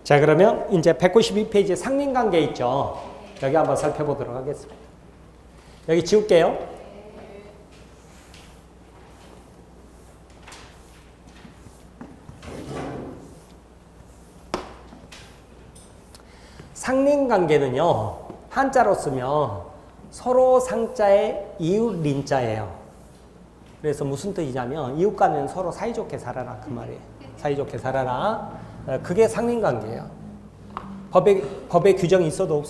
자, 그러면 이제 192페이지 상린관계 있죠. 여기 한번 살펴보도록 하겠습니다. 여기 지울게요. 상린관계는요, 한자로 쓰면 서로 상자의 이웃 린자예요. 그래서 무슨 뜻이냐면 이웃 간에는 서로 사이좋게 살아라 그 말이에요. 사이좋게 살아라. 그게 상린관계예요. 법에 규정이 있어도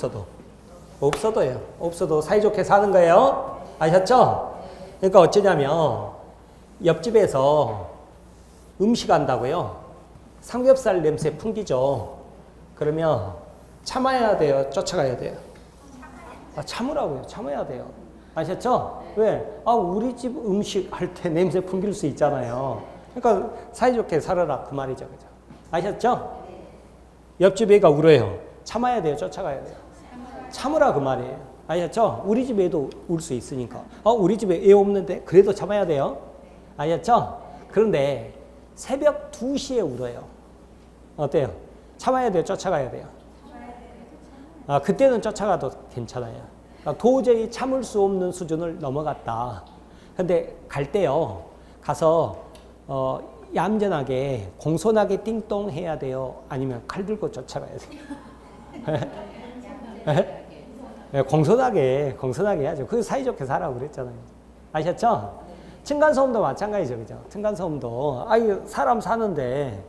없어도예요. 없어도 사이좋게 사는 거예요. 아셨죠? 그러니까 어쩌냐면 옆집에서 음식 한다고요. 삼겹살 냄새 풍기죠. 그러면 참아야 돼요? 쫓아가야 돼요? 참으라고요. 참아야 돼요. 아셨죠? 왜? 우리 집 음식 할 때 냄새 풍길 수 있잖아요. 그러니까 사이좋게 살아라 그 말이죠. 그죠? 아셨죠? 옆집 애가 울어요. 참아야 돼요? 쫓아가야 돼요? 참으라 그 말이에요. 아셨죠? 우리 집 애도 울 수 있으니까. 우리 집에 애 없는데 그래도 참아야 돼요? 아셨죠? 그런데 새벽 2시에 울어요. 어때요? 참아야 돼요? 쫓아가야 돼요? 그때는 쫓아가도 괜찮아요. 도저히 참을 수 없는 수준을 넘어갔다. 근데 갈 때요. 가서 얌전하게 공손하게 띵동 해야 돼요? 아니면 칼 들고 쫓아가야 돼요? 공손하게 해야죠. 그 사이좋게 살라고 그랬잖아요. 아셨죠? 층간소음도 마찬가지죠. 그죠? 층간소음도 사람 사는데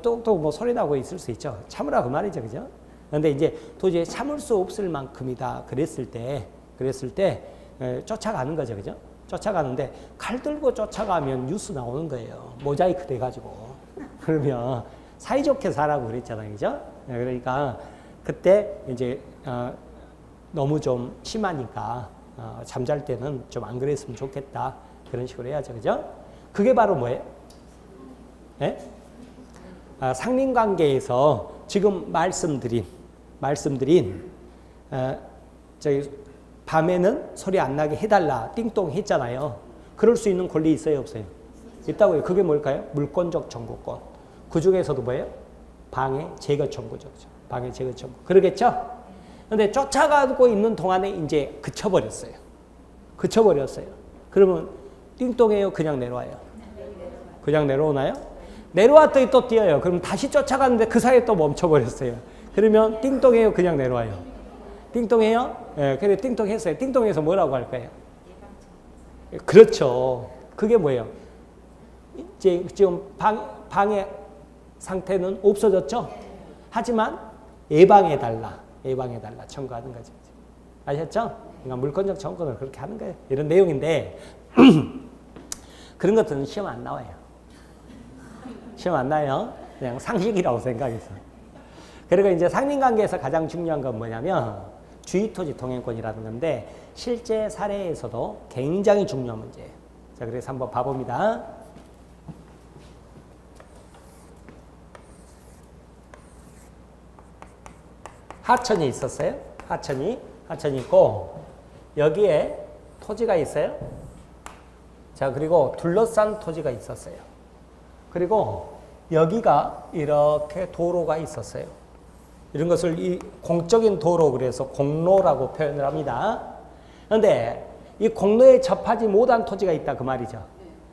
또 뭐 소리 나고 있을 수 있죠. 참으라 그 말이죠. 그죠? 근데 이제 도저히 참을 수 없을 만큼이다. 그랬을 때 쫓아가는 거죠. 그죠? 쫓아가는데 칼 들고 쫓아가면 뉴스 나오는 거예요. 모자이크 돼가지고. 그러면 사이좋게 살라고 그랬잖아요. 그죠? 그러니까 그때 이제 너무 좀 심하니까 잠잘 때는 좀 안 그랬으면 좋겠다. 그런 식으로 해야죠. 그죠? 그게 바로 뭐예요? 네? 상린관계에서 지금 말씀드린 저희 밤에는 소리 안 나게 해달라 띵동 했잖아요. 그럴 수 있는 권리 있어요? 없어요? 있다고요. 그게 뭘까요? 물권적 청구권. 그 중에서도 뭐예요? 방해 제거 청구죠. 방해 제거 청구. 그러겠죠? 근데 쫓아가고 있는 동안에 이제 그쳐버렸어요. 그러면 띵동해요? 그냥 내려와요? 그냥 내려오나요? 내려왔더니 또 뛰어요. 그럼 다시 쫓아가는데 그 사이에 또 멈춰버렸어요. 그러면 띵동해요? 그냥 내려와요? 띵동해요? 예, 그래 띵동했어요. 띵동해서 뭐라고 할 거예요? 그렇죠. 그게 뭐예요? 이제 지금 방해 상태는 없어졌죠? 하지만 예방해달라 청구하는 거죠. 아셨죠? 그러니까 물권적 청구를 그렇게 하는 거예요. 이런 내용인데 그런 것들은 시험 안 나와요. 시험 안 나요. 그냥 상식이라고 생각해서. 그리고 이제 상린관계에서 가장 중요한 건 뭐냐면 주의토지 통행권이라는 건데 실제 사례에서도 굉장히 중요한 문제예요. 자, 그래서 한번 봐봅니다. 하천이 있었어요. 하천이 있고 여기에 토지가 있어요. 자, 그리고 둘러싼 토지가 있었어요. 그리고 여기가 이렇게 도로가 있었어요. 이런 것을 이 공적인 도로 그래서 공로라고 표현을 합니다. 그런데 이 공로에 접하지 못한 토지가 있다 그 말이죠.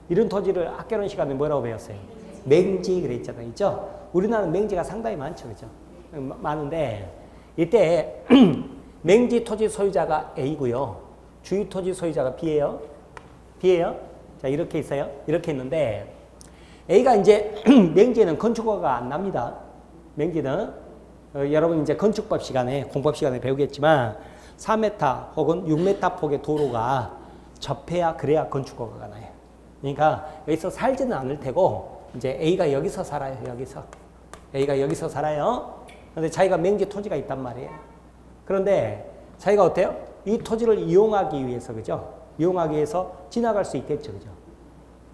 이런 토지를 학교론 시간에 뭐라고 배웠어요? 맹지 그랬잖아요. 있죠? 우리나라는 맹지가 상당히 많죠. 그죠? 많은데 이때 맹지 토지 소유자가 A고요. 주유 토지 소유자가 B예요. 자, 이렇게 있어요. 이렇게 있는데 A가 이제 맹지에는 건축허가가 안 납니다. 맹지는 여러분 이제 건축법 시간에 공법 시간에 배우겠지만 4m 혹은 6m 폭의 도로가 접해야 그래야 건축허가가 나요. 그러니까 여기서 살지는 않을 테고 이제 A가 여기서 살아요. A가 여기서 살아요. 그런데 자기가 맹지 토지가 있단 말이에요. 그런데 자기가 어때요? 이 토지를 이용하기 위해서 그죠? 이용하기 위해서 지나갈 수 있겠죠.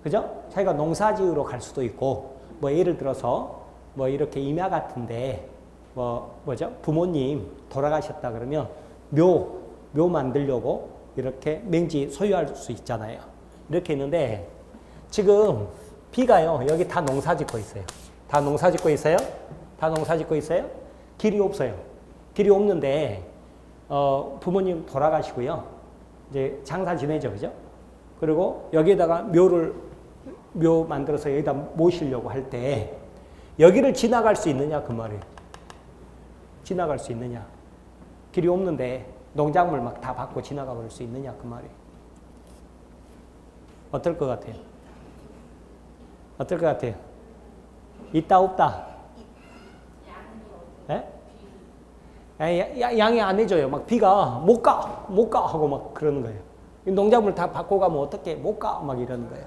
그죠? 자기가 농사지으러 갈 수도 있고 뭐 예를 들어서 뭐 이렇게 임야 같은데 뭐죠? 부모님 돌아가셨다 그러면 묘 만들려고 이렇게 맹지 소유할 수 있잖아요. 이렇게 있는데 지금 B가요. 여기 다 농사 짓고 있어요. 다 농사 짓고 있어요? 길이 없어요. 길이 없는데 부모님 돌아가시고요. 이제 장사 지내죠, 그죠? 그리고 여기에다가 묘 만들어서 여기다 모시려고 할 때 여기를 지나갈 수 있느냐 그 말이에요. 지나갈 수 있느냐. 길이 없는데 농작물 막 다 받고 지나가 버릴 수 있느냐 그 말이에요. 어떨 것 같아요? 어떨 것 같아요? 있다 없다? 예? 양이 안 해줘요. 막 비가 못 가 하고 막 그러는 거예요. 농작물 다 받고 가면 어떻게 못 가 막 이러는 거예요.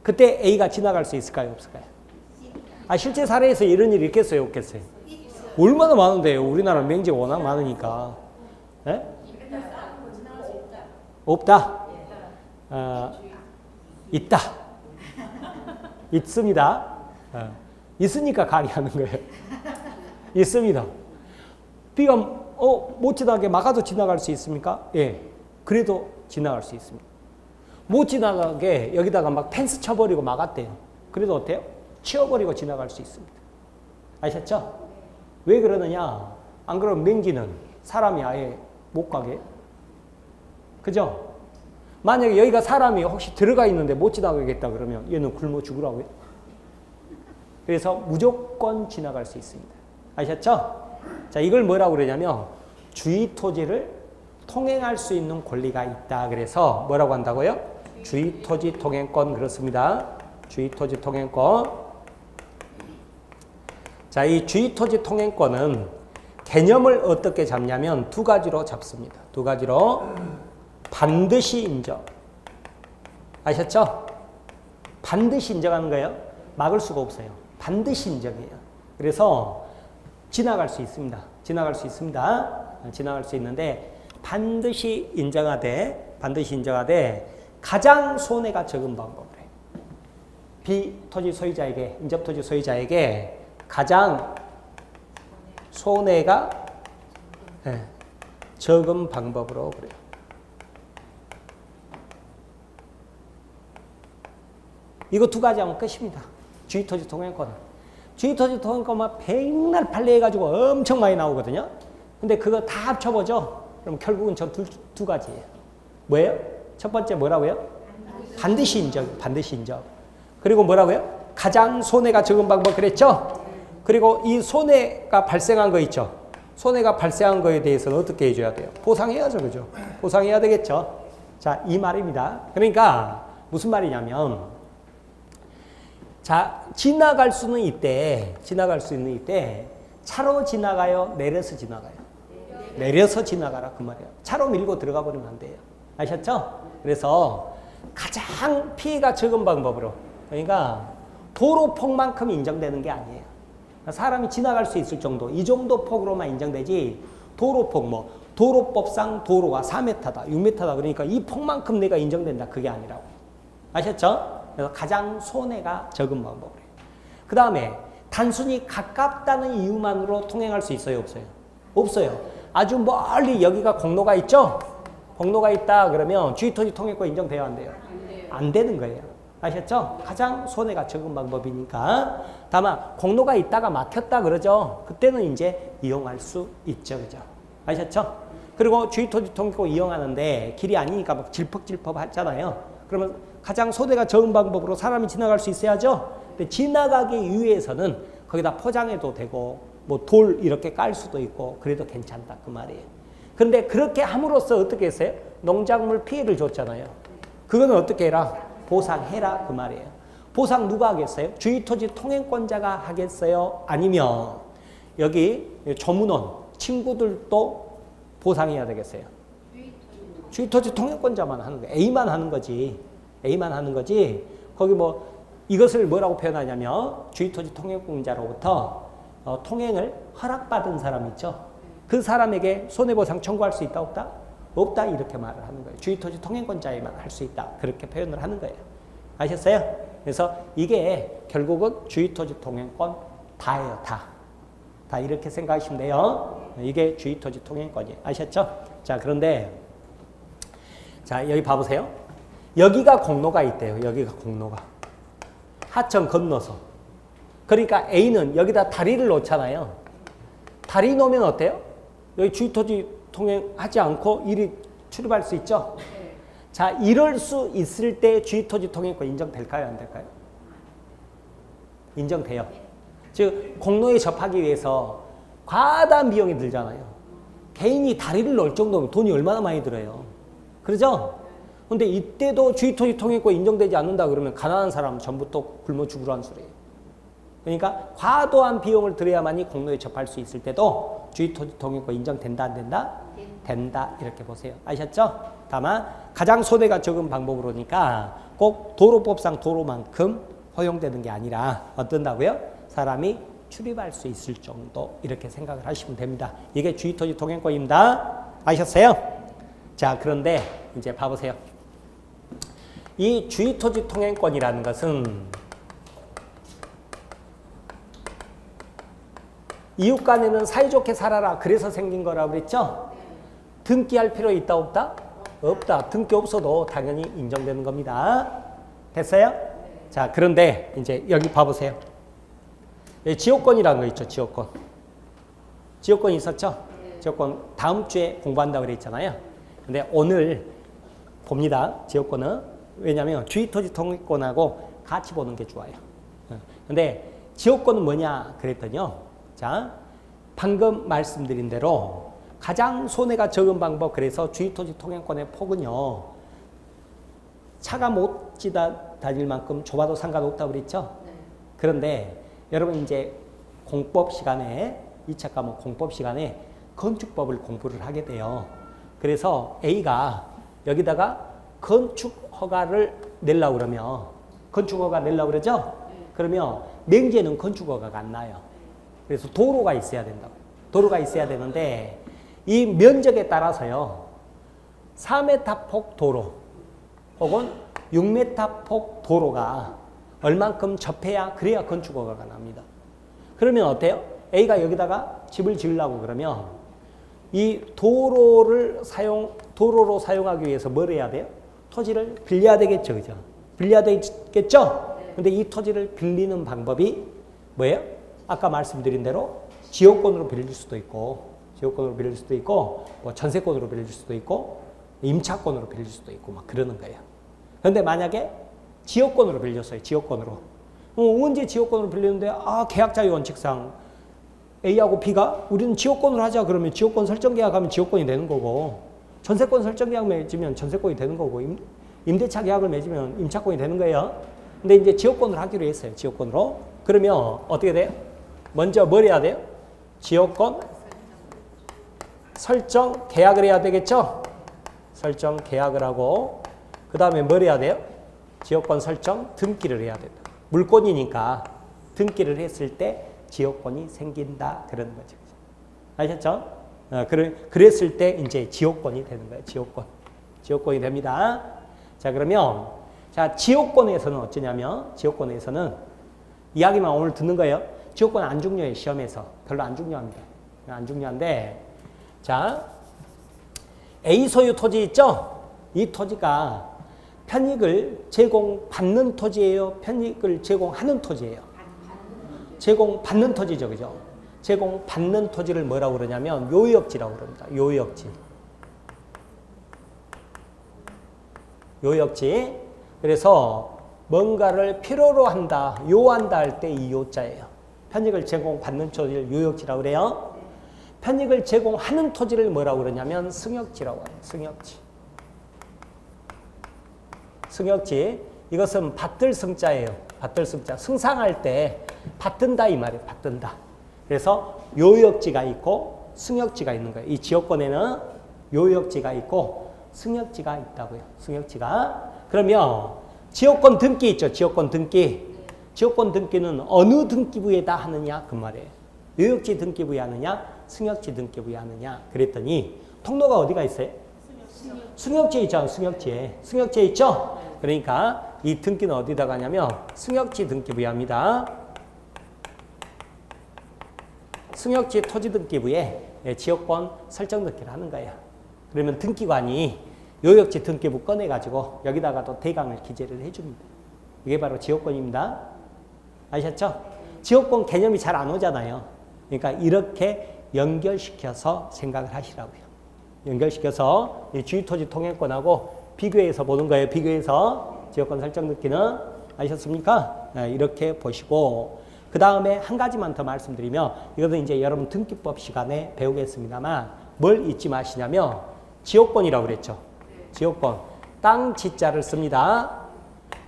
그때 A가 지나갈 수 있을까요? 없을까요? 실제 사례에서 이런 일이 있겠어요? 없겠어요? 얼마나 많은데요. 우리나라 맹지가 워낙 많으니까. 예? 없다? 있다. 있습니다. 있으니까 강의하는 거예요. 있습니다. 비가 못 지나게 막아도 지나갈 수 있습니까? 예. 그래도 지나갈 수 있습니다. 못 지나가게 여기다가 막 펜스 쳐버리고 막았대요. 그래도 어때요? 치워버리고 지나갈 수 있습니다. 아셨죠? 왜 그러느냐? 안 그러면 맹기는 사람이 아예 못 가게. 그죠? 만약에 여기가 사람이 혹시 들어가 있는데 못 지나가겠다 그러면 얘는 굶어 죽으라고요. 그래서 무조건 지나갈 수 있습니다. 아셨죠? 자, 이걸 뭐라고 그러냐면 주의 토지를 통행할 수 있는 권리가 있다. 그래서 뭐라고 한다고요? 주의 토지 통행권. 그렇습니다. 주의 토지 통행권. 자, 이 주의 토지 통행권은 개념을 어떻게 잡냐면 두 가지로 잡습니다. 두 가지로. 반드시 인정. 아셨죠? 반드시 인정하는 거예요. 막을 수가 없어요. 반드시 인정해요. 그래서 지나갈 수 있습니다. 지나갈 수 있습니다. 지나갈 수 있는데 반드시 인정하되 가장 손해가 적은 방법을 해요. 비토지 소유자에게, 인접토지 소유자에게 가장 손해가 적은 방법으로 그래요. 이거 두 가지 하면 끝입니다. 주의토지 통행권. 주의토지 통행권만 백날 판례해가지고 엄청 많이 나오거든요. 근데 그거 다 합쳐보죠. 그럼 결국은 저 두 가지예요. 뭐예요? 첫 번째 뭐라고요? 반드시 인정. 반드시 인정. 그리고 뭐라고요? 가장 손해가 적은 방법 그랬죠? 그리고 이 손해가 발생한 거 있죠? 손해가 발생한 거에 대해서는 어떻게 해줘야 돼요? 보상해야죠. 그죠? 보상해야 되겠죠? 자, 이 말입니다. 그러니까 무슨 말이냐면 자, 지나갈 수 있는 이때 차로 지나가요? 내려서 지나가요? 내려서 지나가라 그 말이에요. 차로 밀고 들어가 버리면 안 돼요. 아셨죠? 그래서 가장 피해가 적은 방법으로, 그러니까 도로 폭만큼 인정되는 게 아니에요. 사람이 지나갈 수 있을 정도, 이 정도 폭으로만 인정되지 도로폭 도로법상 도로가 4m다, 6m다 그러니까 이 폭만큼 내가 인정된다 그게 아니라고. 아셨죠? 그래서 가장 손해가 적은 방법이에요. 그 다음에 단순히 가깝다는 이유만으로 통행할 수 있어요? 없어요? 없어요. 아주 멀리 여기가 공로가 있죠? 공로가 있다 그러면 주의토지 통행권 인정돼야 안 돼요? 안 되는 거예요. 아셨죠? 가장 손해가 적은 방법이니까. 다만 공로가 있다가 막혔다 그러죠? 그때는 이제 이용할 수 있죠. 그죠? 아셨죠? 그리고 주의토지 통행권 이용하는데 길이 아니니까 막 질퍽질퍽 하잖아요. 그러면 가장 손해가 적은 방법으로 사람이 지나갈 수 있어야죠. 근데 지나가기 위해서는 거기다 포장해도 되고 뭐 돌 이렇게 깔 수도 있고 그래도 괜찮다 그 말이에요. 그런데 그렇게 함으로써 어떻게 했어요? 농작물 피해를 줬잖아요. 그거는 어떻게 해라? 보상해라 그 말이에요. 보상 누가 하겠어요? 주의토지 통행권자가 하겠어요? 아니면 여기 조문원 친구들도 보상해야 되겠어요? 주의토지 통행권자만 하는 거예요. A만 하는 거지. A만 하는 거지. 거기 뭐 이것을 뭐라고 표현하냐면 주의토지 통행권자로부터 통행을 허락받은 사람 있죠. 그 사람에게 손해보상 청구할 수 있다 없다? 없다 이렇게 말을 하는 거예요. 주의토지 통행권자에만 할 수 있다. 그렇게 표현을 하는 거예요. 아셨어요? 그래서 이게 결국은 주의토지 통행권 다예요. 다 이렇게 생각하시면 돼요. 이게 주의토지 통행권이에요. 아셨죠? 자, 그런데 자, 여기 봐보세요. 여기가 공로가 있대요. 여기가 공로가. 하천 건너서. 그러니까 A는 여기다 다리를 놓잖아요. 다리 놓으면 어때요? 여기 주유토지 통행하지 않고 일이 출입할 수 있죠? 자, 이럴 수 있을 때 주유토지 통행권 인정될까요? 안 될까요? 인정돼요. 즉, 공로에 접하기 위해서 과다한 비용이 들잖아요. 개인이 다리를 놓을 정도면 돈이 얼마나 많이 들어요. 그러죠? 근데 이때도 주유토지 통행권 인정되지 않는다 그러면 가난한 사람 전부 또 굶어 죽으라는 소리예요. 그러니까 과도한 비용을 들여야만이 공로에 접할 수 있을 때도 주유토지 통행권 인정된다 안 된다? 된다 이렇게 보세요. 아셨죠? 다만 가장 손해가 적은 방법으로니까 꼭 도로법상 도로만큼 허용되는 게 아니라 어떤다고요? 사람이 출입할 수 있을 정도 이렇게 생각을 하시면 됩니다. 이게 주유토지 통행권입니다. 아셨어요? 자, 그런데 이제 봐보세요. 이 주유토지 통행권이라는 것은 이웃 간에는 사이좋게 살아라 그래서 생긴 거라고 그랬죠? 등기할 필요 있다 없다? 없다. 등기 없어도 당연히 인정되는 겁니다. 됐어요? 자, 그런데 이제 여기 봐보세요. 지역권이라는 거 있죠, 지역권. 지역권 있었죠? 지역권 다음 주에 공부한다고 그랬잖아요. 근데 오늘 봅니다, 지역권은. 왜냐하면 주유토지 통행권하고 같이 보는 게 좋아요. 근데 지역권은 뭐냐 그랬더니요. 자, 방금 말씀드린 대로 가장 손해가 적은 방법, 그래서 주유토지 통행권의 폭은요. 차가 못 다닐 만큼 좁아도 상관없다고 그랬죠? 그런데 여러분 이제 공법 시간에 2차 과목 공법 시간에 건축법을 공부를 하게 돼요. 그래서 A가 여기다가 건축 허가를 내려고 그러면 건축 허가 내려고 그러죠? 그러면 맹지에는 건축 허가가 안 나요. 그래서 도로가 있어야 된다고. 도로가 있어야 되는데 이 면적에 따라서요. 4m 폭 도로 혹은 6m 폭 도로가 얼만큼 접해야 그래야 건축 허가가 납니다. 그러면 어때요? A가 여기다가 집을 지으려고 그러면 이 도로로 사용하기 위해서 뭘 해야 돼요? 토지를 빌려야 되겠죠. 그죠? 빌려야 되겠죠? 근데 이 토지를 빌리는 방법이 뭐예요? 아까 말씀드린 대로 지역권으로 빌릴 수도 있고, 뭐 전세권으로 빌릴 수도 있고, 임차권으로 빌릴 수도 있고, 막 그러는 거예요. 그런데 만약에 지역권으로 빌렸어요. 지역권으로. 언제 지역권으로 빌리는데, 계약자의 원칙상 A하고 B가 우리는 지역권으로 하자 그러면 지역권 설정 계약하면 지역권이 되는 거고, 전세권 설정 계약 맺으면 전세권이 되는 거고, 임대차 계약을 맺으면 임차권이 되는 거예요. 근데 이제 지역권으로 하기로 했어요. 지역권으로. 그러면 어떻게 돼요? 먼저 뭘 해야 돼요? 지역권 설정 계약을 해야 되겠죠? 설정 계약을 하고 그 다음에 뭘 해야 돼요? 지역권 설정 등기를 해야 된다. 물권이니까 등기를 했을 때 지역권이 생긴다. 그런 거죠. 아셨죠? 그랬을 때 이제 지역권이 되는 거예요. 지역권이 됩니다. 자, 그러면 자, 지역권에서는 어쩌냐면 지역권에서는 이야기만 오늘 듣는 거예요. 지역권 안 중요해요. 시험에서. 별로 안 중요합니다. 안 중요한데 자, A 소유 토지 있죠? 이 토지가 편익을 제공받는 토지예요? 편익을 제공하는 토지예요? 제공받는 토지죠. 그죠? 제공받는 토지를 뭐라고 그러냐면 요역지라고 그럽니다. 요역지. 그래서 뭔가를 필요로 한다, 요한다 할 때 이 요자예요. 편익을 제공받는 토지를 요역지라고 그래요. 편익을 제공하는 토지를 뭐라고 그러냐면 승역지라고 해요. 승역지. 이것은 받들 승자예요. 받들 승자. 승상할 때 받든다 이 말이에요. 받든다. 그래서 요역지가 있고 승역지가 있는 거예요. 이 지역권에는 요역지가 있고 승역지가 있다고요. 승역지가. 그러면 지역권 등기 있죠. 지역권 등기. 지역권 등기는 어느 등기부에다 하느냐 그 말이에요. 요역지 등기부에 하느냐 승역지 등기부에 하느냐 그랬더니 통로가 어디가 있어요? 승역지에 있잖아요. 승역지에 있죠. 그러니까 이 등기는 어디다 가냐면 승역지 등기부에 합니다. 승역지 토지 등기부에 지역권 설정 등기를 하는 거예요. 그러면 등기관이 요역지 등기부 꺼내가지고 여기다가 또 대강을 기재를 해줍니다. 이게 바로 지역권입니다. 아셨죠? 지역권 개념이 잘 안 오잖아요. 그러니까 이렇게 연결시켜서 생각을 하시라고요. 연결시켜서 이 주유토지 통행권하고 비교해서 보는 거예요. 비교해서 지역권 설정 듣기는 아셨습니까? 네, 이렇게 보시고 그 다음에 한 가지만 더 말씀드리면 이것은 이제 여러분 등기법 시간에 배우겠습니다만 뭘 잊지 마시냐면 지역권이라고 그랬죠. 지역권. 땅 지자를 씁니다.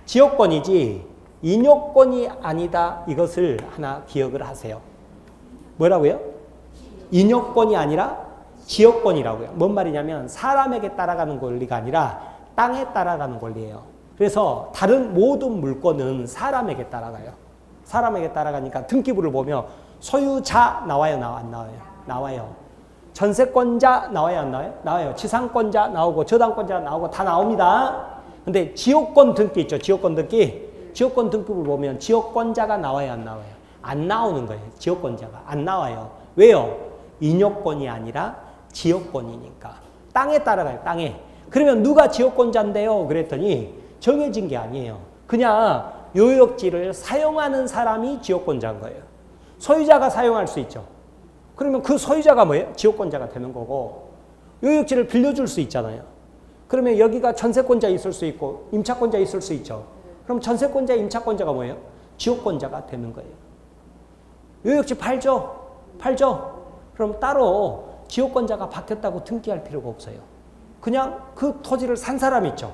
지역권이지 인요권이 아니다. 이것을 하나 기억을 하세요. 뭐라고요? 인요권이 아니라 지역권이라고요. 뭔 말이냐면 사람에게 따라가는 권리가 아니라 땅에 따라가는 권리예요. 그래서 다른 모든 물권은 사람에게 따라가요. 사람에게 따라가니까 등기부를 보면 소유자 나와요, 안 나와요? 나와요. 전세권자 나와요, 안 나와요? 나와요. 지상권자 나오고 저당권자 나오고 다 나옵니다. 근데 지역권 등기 있죠. 지역권 등기. 지역권 등기부를 보면 지역권자가 나와요, 안 나와요? 안 나오는 거예요. 지역권자가 안 나와요. 왜요? 인요권이 아니라 지역권이니까. 땅에 따라가요. 땅에. 그러면 누가 지역권자인데요? 그랬더니 정해진 게 아니에요. 그냥 요역지를 사용하는 사람이 지역권자인 거예요. 소유자가 사용할 수 있죠. 그러면 그 소유자가 뭐예요? 지역권자가 되는 거고 요역지를 빌려줄 수 있잖아요. 그러면 여기가 전세권자 있을 수 있고 임차권자 있을 수 있죠. 그럼 전세권자, 임차권자가 뭐예요? 지역권자가 되는 거예요. 요역지 팔죠? 팔죠? 그럼 따로 지역권자가 바뀌었다고 등기할 필요가 없어요. 그냥 그 토지를 산 사람이 있죠.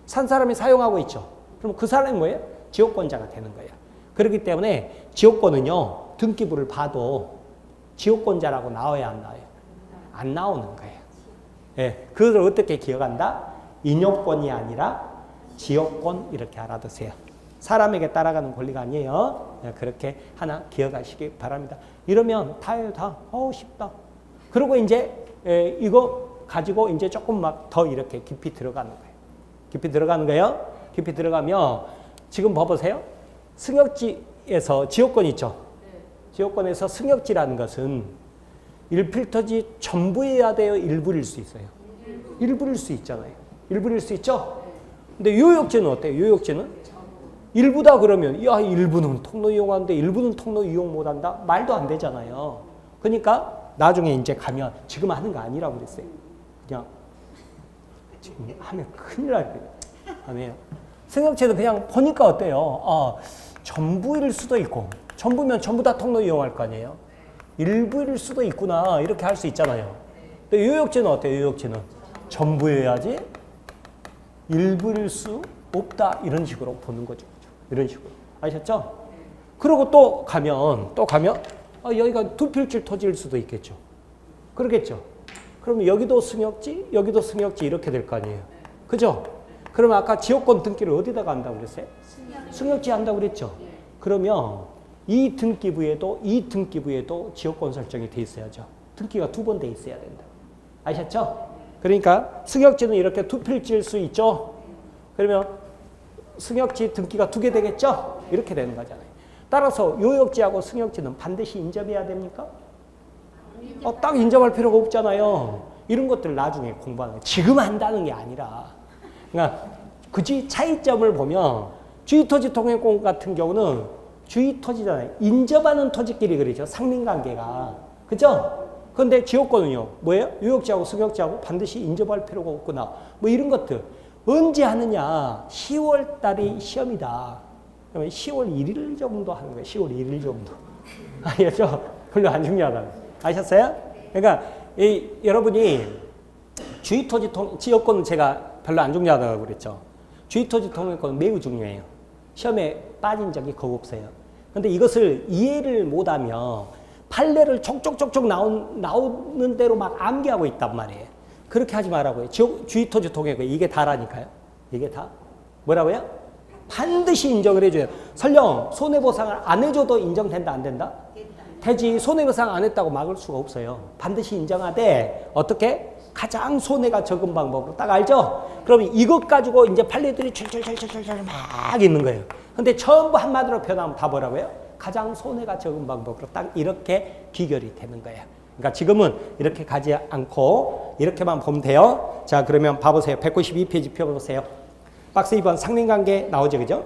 산 사람이 사용하고 있죠. 그럼 그 사람이 뭐예요? 지역권자가 되는 거예요. 그렇기 때문에 지역권은요. 등기부를 봐도 지역권자라고 나와야 안 나와요? 안 나오는 거예요. 예, 그것을 어떻게 기억한다? 인요권이 아니라 지역권 이렇게 알아두세요. 사람에게 따라가는 권리가 아니에요. 예, 그렇게 하나 기억하시기 바랍니다. 이러면 다예요, 다. 쉽다. 그리고 이제 이거 가지고 이제 조금 막 더 이렇게 깊이 들어가는 거예요. 깊이 들어가는 거예요. 깊이 들어가면 지금 봐보세요. 승역지에서 지역권 있죠. 지역권에서 승역지라는 것은 1필터지 전부여야 돼요? 일부일 수 있어요? 일부일 수 있잖아요. 일부일 수 있죠? 근데 요역지는 어때요? 요역지는? 일부다 그러면 야 일부는 통로 이용하는데 일부는 통로 이용 못한다? 말도 안 되잖아요. 그러니까 나중에 이제 가면 지금 하는 거 아니라고 그랬어요. 그냥 지금 하면 큰일 날 거예요. 하면 승역지도 그냥 보니까 어때요? 전부일 수도 있고 전부면 전부 다 통로 이용할 거 아니에요? 일부일 수도 있구나 이렇게 할 수 있잖아요. 근데 요역지는 어때요? 요역지는 전부여야지 일부일 수 없다 이런 식으로 보는 거죠. 이런 식으로 아셨죠? 그리고 또 가면 여기가 두 필지 토지일 수도 있겠죠. 그러겠죠. 그러면 여기도 승역지, 여기도 승역지 이렇게 될 거 아니에요. 그죠? 그러면 아까 지역권 등기를 어디다가 한다고 그랬어요? 승역지 한다고 그랬죠. 그러면 이 등기부에도 지역권 설정이 돼 있어야죠. 등기가 두 번 돼 있어야 된다. 아셨죠? 그러니까 승역지는 이렇게 두 필지일 수 있죠. 그러면 승역지 등기가 두 개 되겠죠? 이렇게 되는 거잖아요. 따라서 요역지하고 승역지는 반드시 인접해야 됩니까? 딱 인접할 필요가 없잖아요. 이런 것들 나중에 공부하는 거예요. 지금 한다는 게 아니라. 그러니까 그지 차이점을 보면 주유토지 통행권 같은 경우는 주유토지잖아요. 인접하는 토지끼리 그러죠. 상민관계가. 그죠? 그런데 지역권은요. 뭐예요? 요역지하고 승역지하고 반드시 인접할 필요가 없구나. 뭐 이런 것들. 언제 하느냐? 10월 달이 시험이다. 그러면 10월 1일 정도 하는 거예요. 10월 1일 정도. 아시죠? 별로 안 중요하다. 아셨어요? 그러니까 여러분이 주유토지 지역권은 제가 별로 안 중요하다고 그랬죠. 주유토지 통행권은 매우 중요해요. 시험에 빠진 적이 거의 없어요. 그런데 이것을 이해를 못하면 판례를 촉촉촉촉 나오는 대로 막 암기하고 있단 말이에요. 그렇게 하지 말라고요. 주유토지 통행권 이게 다라니까요. 이게 다. 뭐라고요? 반드시 인정을 해줘요. 설령 손해보상을 안 해줘도 인정된다 안 된다? 되지. 손해보상 안 했다고 막을 수가 없어요. 반드시 인정하되 어떻게? 가장 손해가 적은 방법으로 딱 알죠? 그러면 이것 가지고 이제 판례들이 철철철철철 막 있는 거예요. 근데 전부 한마디로 표현하면 다 뭐라고요? 가장 손해가 적은 방법으로 딱 이렇게 귀결이 되는 거예요. 그러니까 지금은 이렇게 가지 않고 이렇게만 보면 돼요. 자, 그러면 봐보세요. 192페이지 펴보세요. 박스 2번 상린관계 나오죠, 그죠?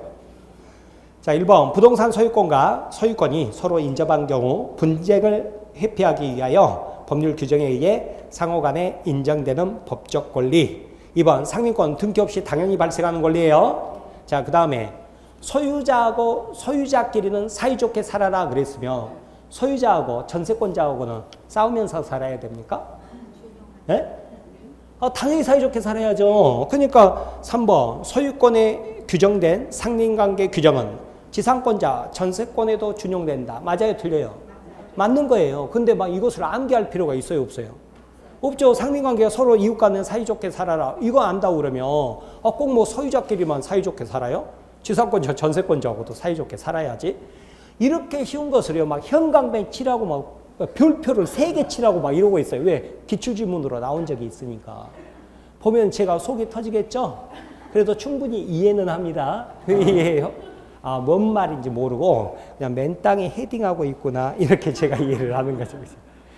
자, 1번 부동산 소유권과 소유권이 서로 인접한 경우 분쟁을 회피하기 위하여 법률 규정에 의해 상호 간에 인정되는 법적 권리. 2번 상민권 등기 없이 당연히 발생하는 권리예요. 자, 그 다음에 소유자하고 소유자끼리는 사이좋게 살아라 그랬으며 소유자하고 전세권자하고는 싸우면서 살아야 됩니까? 네? 당연히 사이좋게 살아야죠. 그러니까 3번 소유권에 규정된 상린관계 규정은 지상권자, 전세권에도 준용된다. 맞아요? 틀려요? 맞는 거예요. 근데 막 이것을 암기할 필요가 있어요? 없어요? 없죠. 상린관계가 서로 이웃 간에 사이좋게 살아라. 이거 안다고 그러면 꼭 뭐 소유자끼리만 사이좋게 살아요? 지상권자, 전세권자하고도 사이좋게 살아야지. 이렇게 쉬운 것을요. 막 형광펜 칠하고 막 별표를 3개 칠하고 막 이러고 있어요. 왜? 기출지문으로 나온 적이 있으니까. 보면 제가 속이 터지겠죠? 그래도 충분히 이해는 합니다. 이해해요? 뭔 말인지 모르고 그냥 맨 땅에 헤딩하고 있구나. 이렇게 제가 이해를 하는 거죠.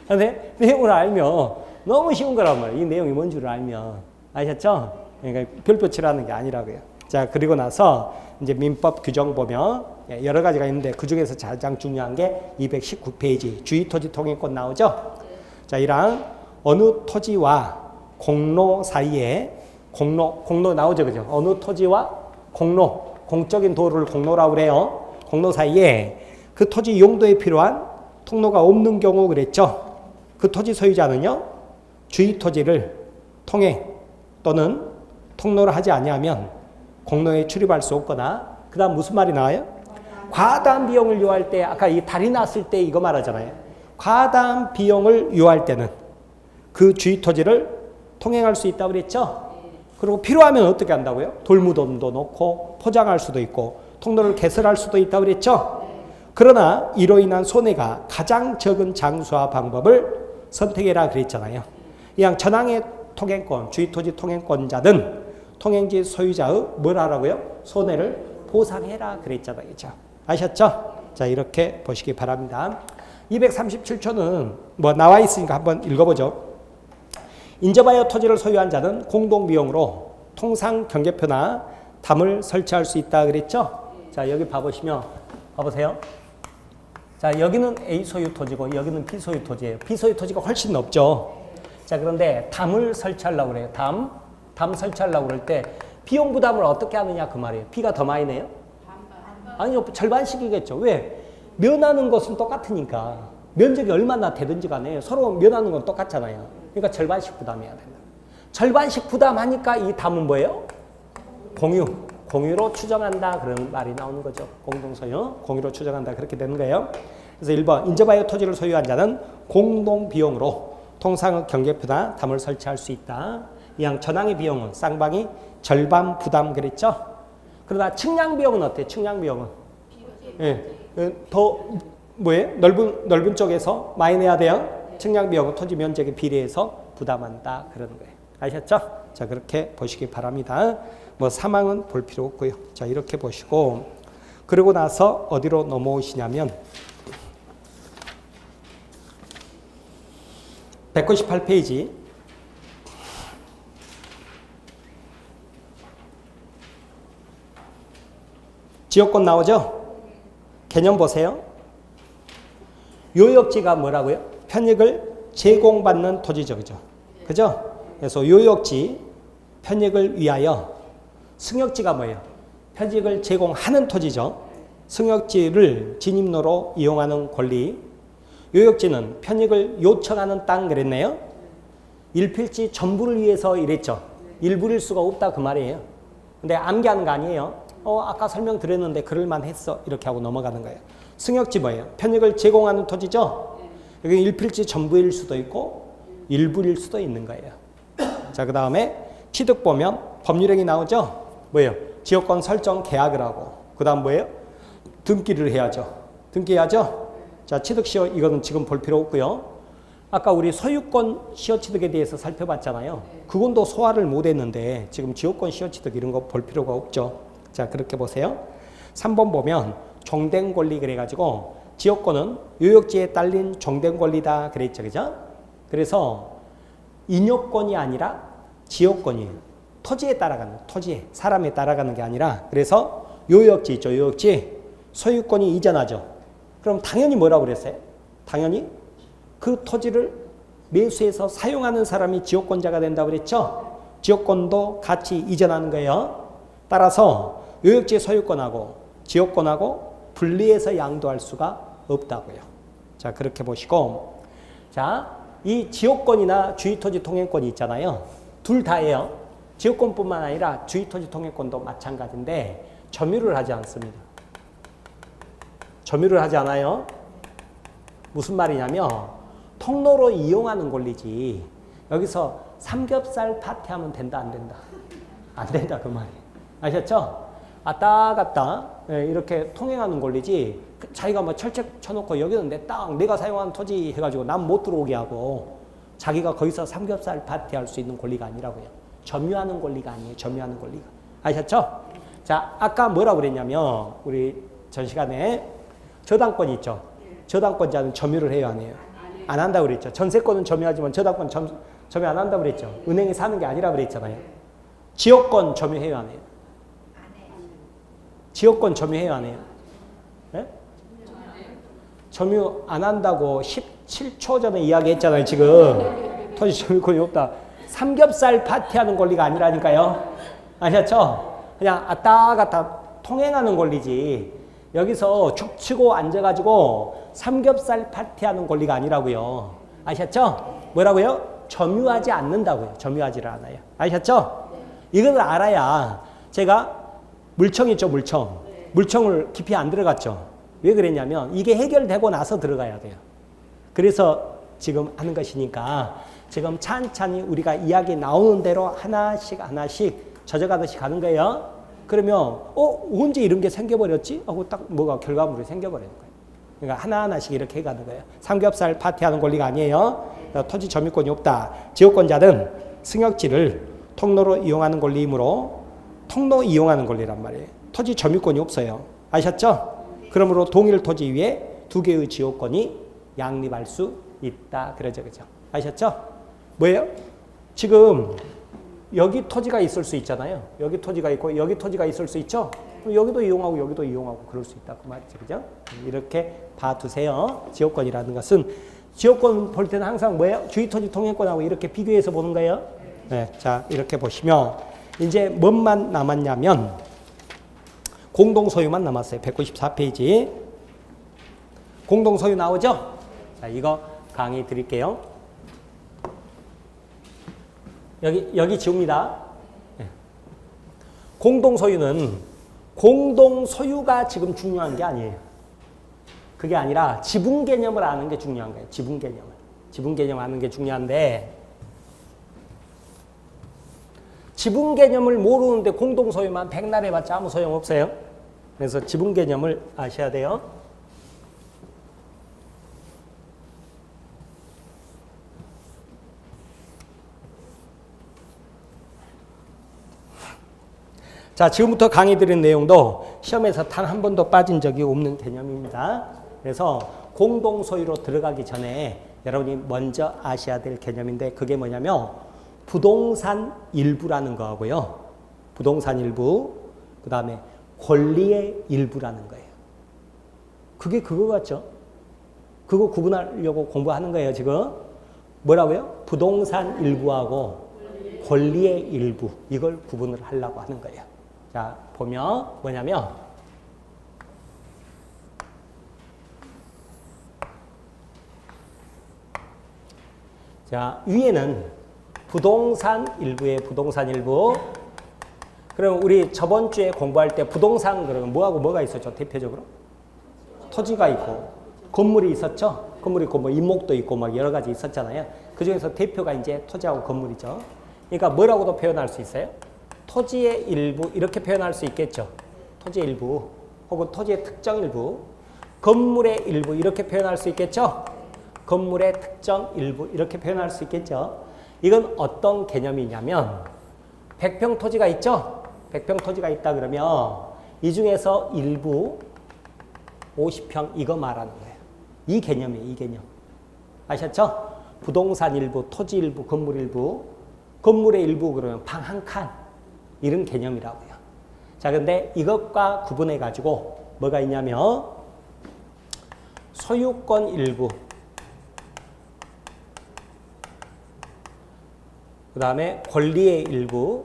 근데 내용을 알면 너무 쉬운 거란 말이에요. 이 내용이 뭔 줄 알면. 아셨죠? 그러니까 별표 칠하는 게 아니라고요. 자, 그리고 나서 이제 민법 규정 보면 여러 가지가 있는데 그 중에서 가장 중요한 게 219페이지 주의토지 통행권 나오죠? 자, 이랑 어느 토지와 공로 사이에 공로 나오죠, 그죠? 어느 토지와 공로, 공적인 도로를 공로라고 그래요. 공로 사이에 그 토지 용도에 필요한 통로가 없는 경우 그랬죠? 그 토지 소유자는요, 주의토지를 통행 또는 통로를 하지 아니하면 공로에 출입할 수 없거나, 그 다음 무슨 말이 나와요? 과다한 비용을 요할 때, 아까 이 달이 났을 때 이거 말하잖아요. 과다한 비용을 요할 때는 그 주의토지를 통행할 수 있다고 그랬죠? 그리고 필요하면 어떻게 한다고요? 돌무덤도 놓고 포장할 수도 있고 통로를 개설할 수도 있다고 그랬죠? 그러나 이로 인한 손해가 가장 적은 장소와 방법을 선택해라 그랬잖아요. 이왕 전항의 통행권, 주의토지 통행권자는 통행지 소유자의 뭘 하라고요? 손해를 보상해라 그랬잖아요. 아셨죠? 자, 이렇게 보시기 바랍니다. 237초는 뭐 나와 있으니까 한번 읽어보죠. 인접하여 토지를 소유한 자는 공동비용으로 통상 경계표나 담을 설치할 수 있다 그랬죠? 자, 여기 봐보시면, 봐보세요. 자, 여기는 A 소유 토지고 여기는 B 소유 토지예요. B 소유 토지가 훨씬 높죠. 자, 그런데 담을 설치하려고 그래요. 담 설치하려고 그럴 때 비용 부담을 어떻게 하느냐 그 말이에요. B가 더 많이 내요? 아니요, 절반씩이겠죠. 왜? 면하는 것은 똑같으니까. 면적이 얼마나 되든지 간에 서로 면하는 건 똑같잖아요. 그러니까 절반씩 부담해야 된다. 절반씩 부담하니까 이 담은 뭐예요? 공유로 추정한다. 그런 말이 나오는 거죠. 공동소유, 공유로 추정한다. 그렇게 되는 거예요. 그래서 1번, 인접하여 토지를 소유한 자는 공동비용으로 통상의 경계표나 담을 설치할 수 있다. 이왕 전항의 비용은 쌍방이 절반 부담 그랬죠? 그러나 측량 비용은 어때요? 측량 비용은? 예, 더 뭐예요? 넓은 쪽에서 많이 내야 돼요. 측량 비용은 토지 면적에 비례해서 부담한다. 그러는 거예요. 아셨죠? 자, 그렇게 보시기 바랍니다. 뭐 사망은 볼 필요 없고요. 자, 이렇게 보시고 그러고 나서 어디로 넘어오시냐면 198페이지 지역권 나오죠? 개념 보세요. 요역지가 뭐라고요? 편익을 제공받는 토지죠. 그죠? 그래서 요역지, 편익을 위하여, 승역지가 뭐예요? 편익을 제공하는 토지죠. 승역지를 진입로로 이용하는 권리. 요역지는 편익을 요청하는 땅 그랬네요. 일필지 전부를 위해서 이랬죠. 일부일 수가 없다 그 말이에요. 근데 암기하는 거 아니에요. 아까 설명드렸는데 그럴만 했어. 이렇게 하고 넘어가는 거예요. 승역지 뭐예요? 편익을 제공하는 토지죠. 여기 일필지 전부일 수도 있고 일부일 수도 있는 거예요. 자, 그 다음에 취득 보면 법률행위 나오죠. 뭐예요? 지역권 설정 계약을 하고 그 다음 뭐예요? 등기를 해야죠. 등기해야죠. 자, 취득 시효 이거는 지금 볼 필요 없고요. 아까 우리 소유권 시효취득에 대해서 살펴봤잖아요. 그건도 소화를 못했는데 지금 지역권 시효취득 이런 거 볼 필요가 없죠. 자, 그렇게 보세요. 3번 보면 종된 권리 그래가지고 지역권은 요역지에 딸린 종된 권리다 그랬죠. 그죠? 그래서 인요권이 아니라 지역권이에요. 토지에 따라가는, 토지에, 사람에 따라가는 게 아니라 그래서 요역지 있죠. 요역지. 소유권이 이전하죠. 그럼 당연히 뭐라고 그랬어요? 당연히 그 토지를 매수해서 사용하는 사람이 지역권자가 된다고 그랬죠. 지역권도 같이 이전하는 거예요. 따라서 요역지의 소유권하고 지역권하고 분리해서 양도할 수가 없다고요. 자, 그렇게 보시고, 자, 이 지역권이나 주의토지 통행권이 있잖아요. 둘 다예요. 지역권뿐만 아니라 주의토지 통행권도 마찬가지인데 점유를 하지 않습니다. 점유를 하지 않아요. 무슨 말이냐면 통로로 이용하는 권리지 여기서 삼겹살 파티하면 된다 안 된다? 안 된다 그 말이에요. 아셨죠? 왔다 갔다 이렇게 통행하는 권리지 자기가 뭐 철책 쳐놓고 여기는 내 땅 내가 사용하는 토지 해가지고 남 못 들어오게 하고 자기가 거기서 삼겹살 파티할 수 있는 권리가 아니라고요. 점유하는 권리가 아니에요. 점유하는 권리가. 아셨죠? 자, 아까 뭐라고 그랬냐면 우리 전 시간에 저당권이 있죠. 저당권자는 점유를 해요 안 해요? 안 한다고 그랬죠. 전세권은 점유하지만 저당권 점유 안 한다고 그랬죠. 은행에 사는 게 아니라 그랬잖아요. 지역권 점유해요 안 해요? 지역권 점유해요 안 해요? 네? 점유 안 한다고 17초 전에 이야기했잖아요. 지금 토지 점유권이 없다. 삼겹살 파티하는 권리가 아니라니까요. 아셨죠? 그냥 왔다 갔다 통행하는 권리지 여기서 죽 치고 앉아가지고 삼겹살 파티하는 권리가 아니라고요. 아셨죠? 뭐라고요? 점유하지 않는다고요. 점유하지를 않아요. 아셨죠? 이걸 알아야 제가 물청 있죠, 물청. 물청을 깊이 안 들어갔죠. 왜 그랬냐면 이게 해결되고 나서 들어가야 돼요. 그래서 지금 하는 것이니까 지금 찬찬히 우리가 이야기 나오는 대로 하나씩 젖어가듯이 가는 거예요. 그러면 언제 이런 게 생겨버렸지? 하고 딱 뭐가 결과물이 생겨버리는 거예요. 그러니까 하나하나씩 이렇게 해가는 거예요. 삼겹살 파티하는 권리가 아니에요. 토지 점유권이 없다. 지역권자는 승역지를 통로로 이용하는 권리이므로 통로 이용하는 권리란 말이에요. 토지 점유권이 없어요. 아셨죠? 그러므로 동일 토지 위에 두 개의 지역권이 양립할 수 있다. 그러죠. 그죠? 아셨죠? 뭐예요? 지금 여기 토지가 있을 수 있잖아요. 여기 토지가 있고 여기 토지가 있을 수 있죠. 여기도 이용하고 여기도 이용하고 그럴 수 있다 그 말이죠. 그죠? 이렇게 봐두세요. 지역권이라는 것은 지역권 볼 때는 항상 뭐예요? 주의토지 통행권하고 이렇게 비교해서 보는 거예요. 네, 자 이렇게 보시면 이제 뭔만 남았냐면 공동소유만 남았어요. 194페이지 공동소유 나오죠? 자 이거 강의 드릴게요. 여기 지웁니다. 네. 공동소유는 공동소유가 지금 중요한 게 아니에요. 그게 아니라 지분 개념을 아는 게 중요한 거예요. 지분 개념을. 지분 개념 아는 게 중요한데 지분 개념을 모르는데 공동소유만 백날 해봤자 아무 소용없어요. 그래서 지분 개념을 아셔야 돼요. 자, 지금부터 강의 드린 내용도 시험에서 단 한 번도 빠진 적이 없는 개념입니다. 그래서 공동소유로 들어가기 전에 여러분이 먼저 아셔야 될 개념인데 그게 뭐냐면 부동산 일부라는 거하고요. 부동산 일부, 그 다음에 권리의 일부라는 거예요. 그게 그거 같죠? 그거 구분하려고 공부하는 거예요, 지금. 뭐라고요? 부동산 일부하고 권리의 일부, 이걸 구분을 하려고 하는 거예요. 자, 보면 뭐냐면 자, 위에는 부동산 일부의 부동산 일부. 그럼 우리 저번 주에 공부할 때 부동산 그러면 뭐하고 뭐가 있었죠? 대표적으로? 토지가 있고 건물이 있었죠? 건물이 있고 뭐 임목도 있고 막 여러 가지 있었잖아요. 그 중에서 대표가 이제 토지하고 건물이죠. 그러니까 뭐라고도 표현할 수 있어요? 토지의 일부 이렇게 표현할 수 있겠죠. 토지의 일부 혹은 토지의 특정 일부, 건물의 일부 이렇게 표현할 수 있겠죠. 건물의 특정 일부 이렇게 표현할 수 있겠죠. 이건 어떤 개념이냐면 100평 토지가 있죠. 100평 토지가 있다 그러면 이 중에서 일부 50평 이거 말하는 거예요. 이 개념이에요. 이 개념. 아셨죠? 부동산 일부, 토지 일부, 건물 일부. 건물의 일부 그러면 방 한 칸. 이런 개념이라고요. 자, 근데 이것과 구분해 가지고 뭐가 있냐면 소유권 일부, 그 다음에 권리의 일부,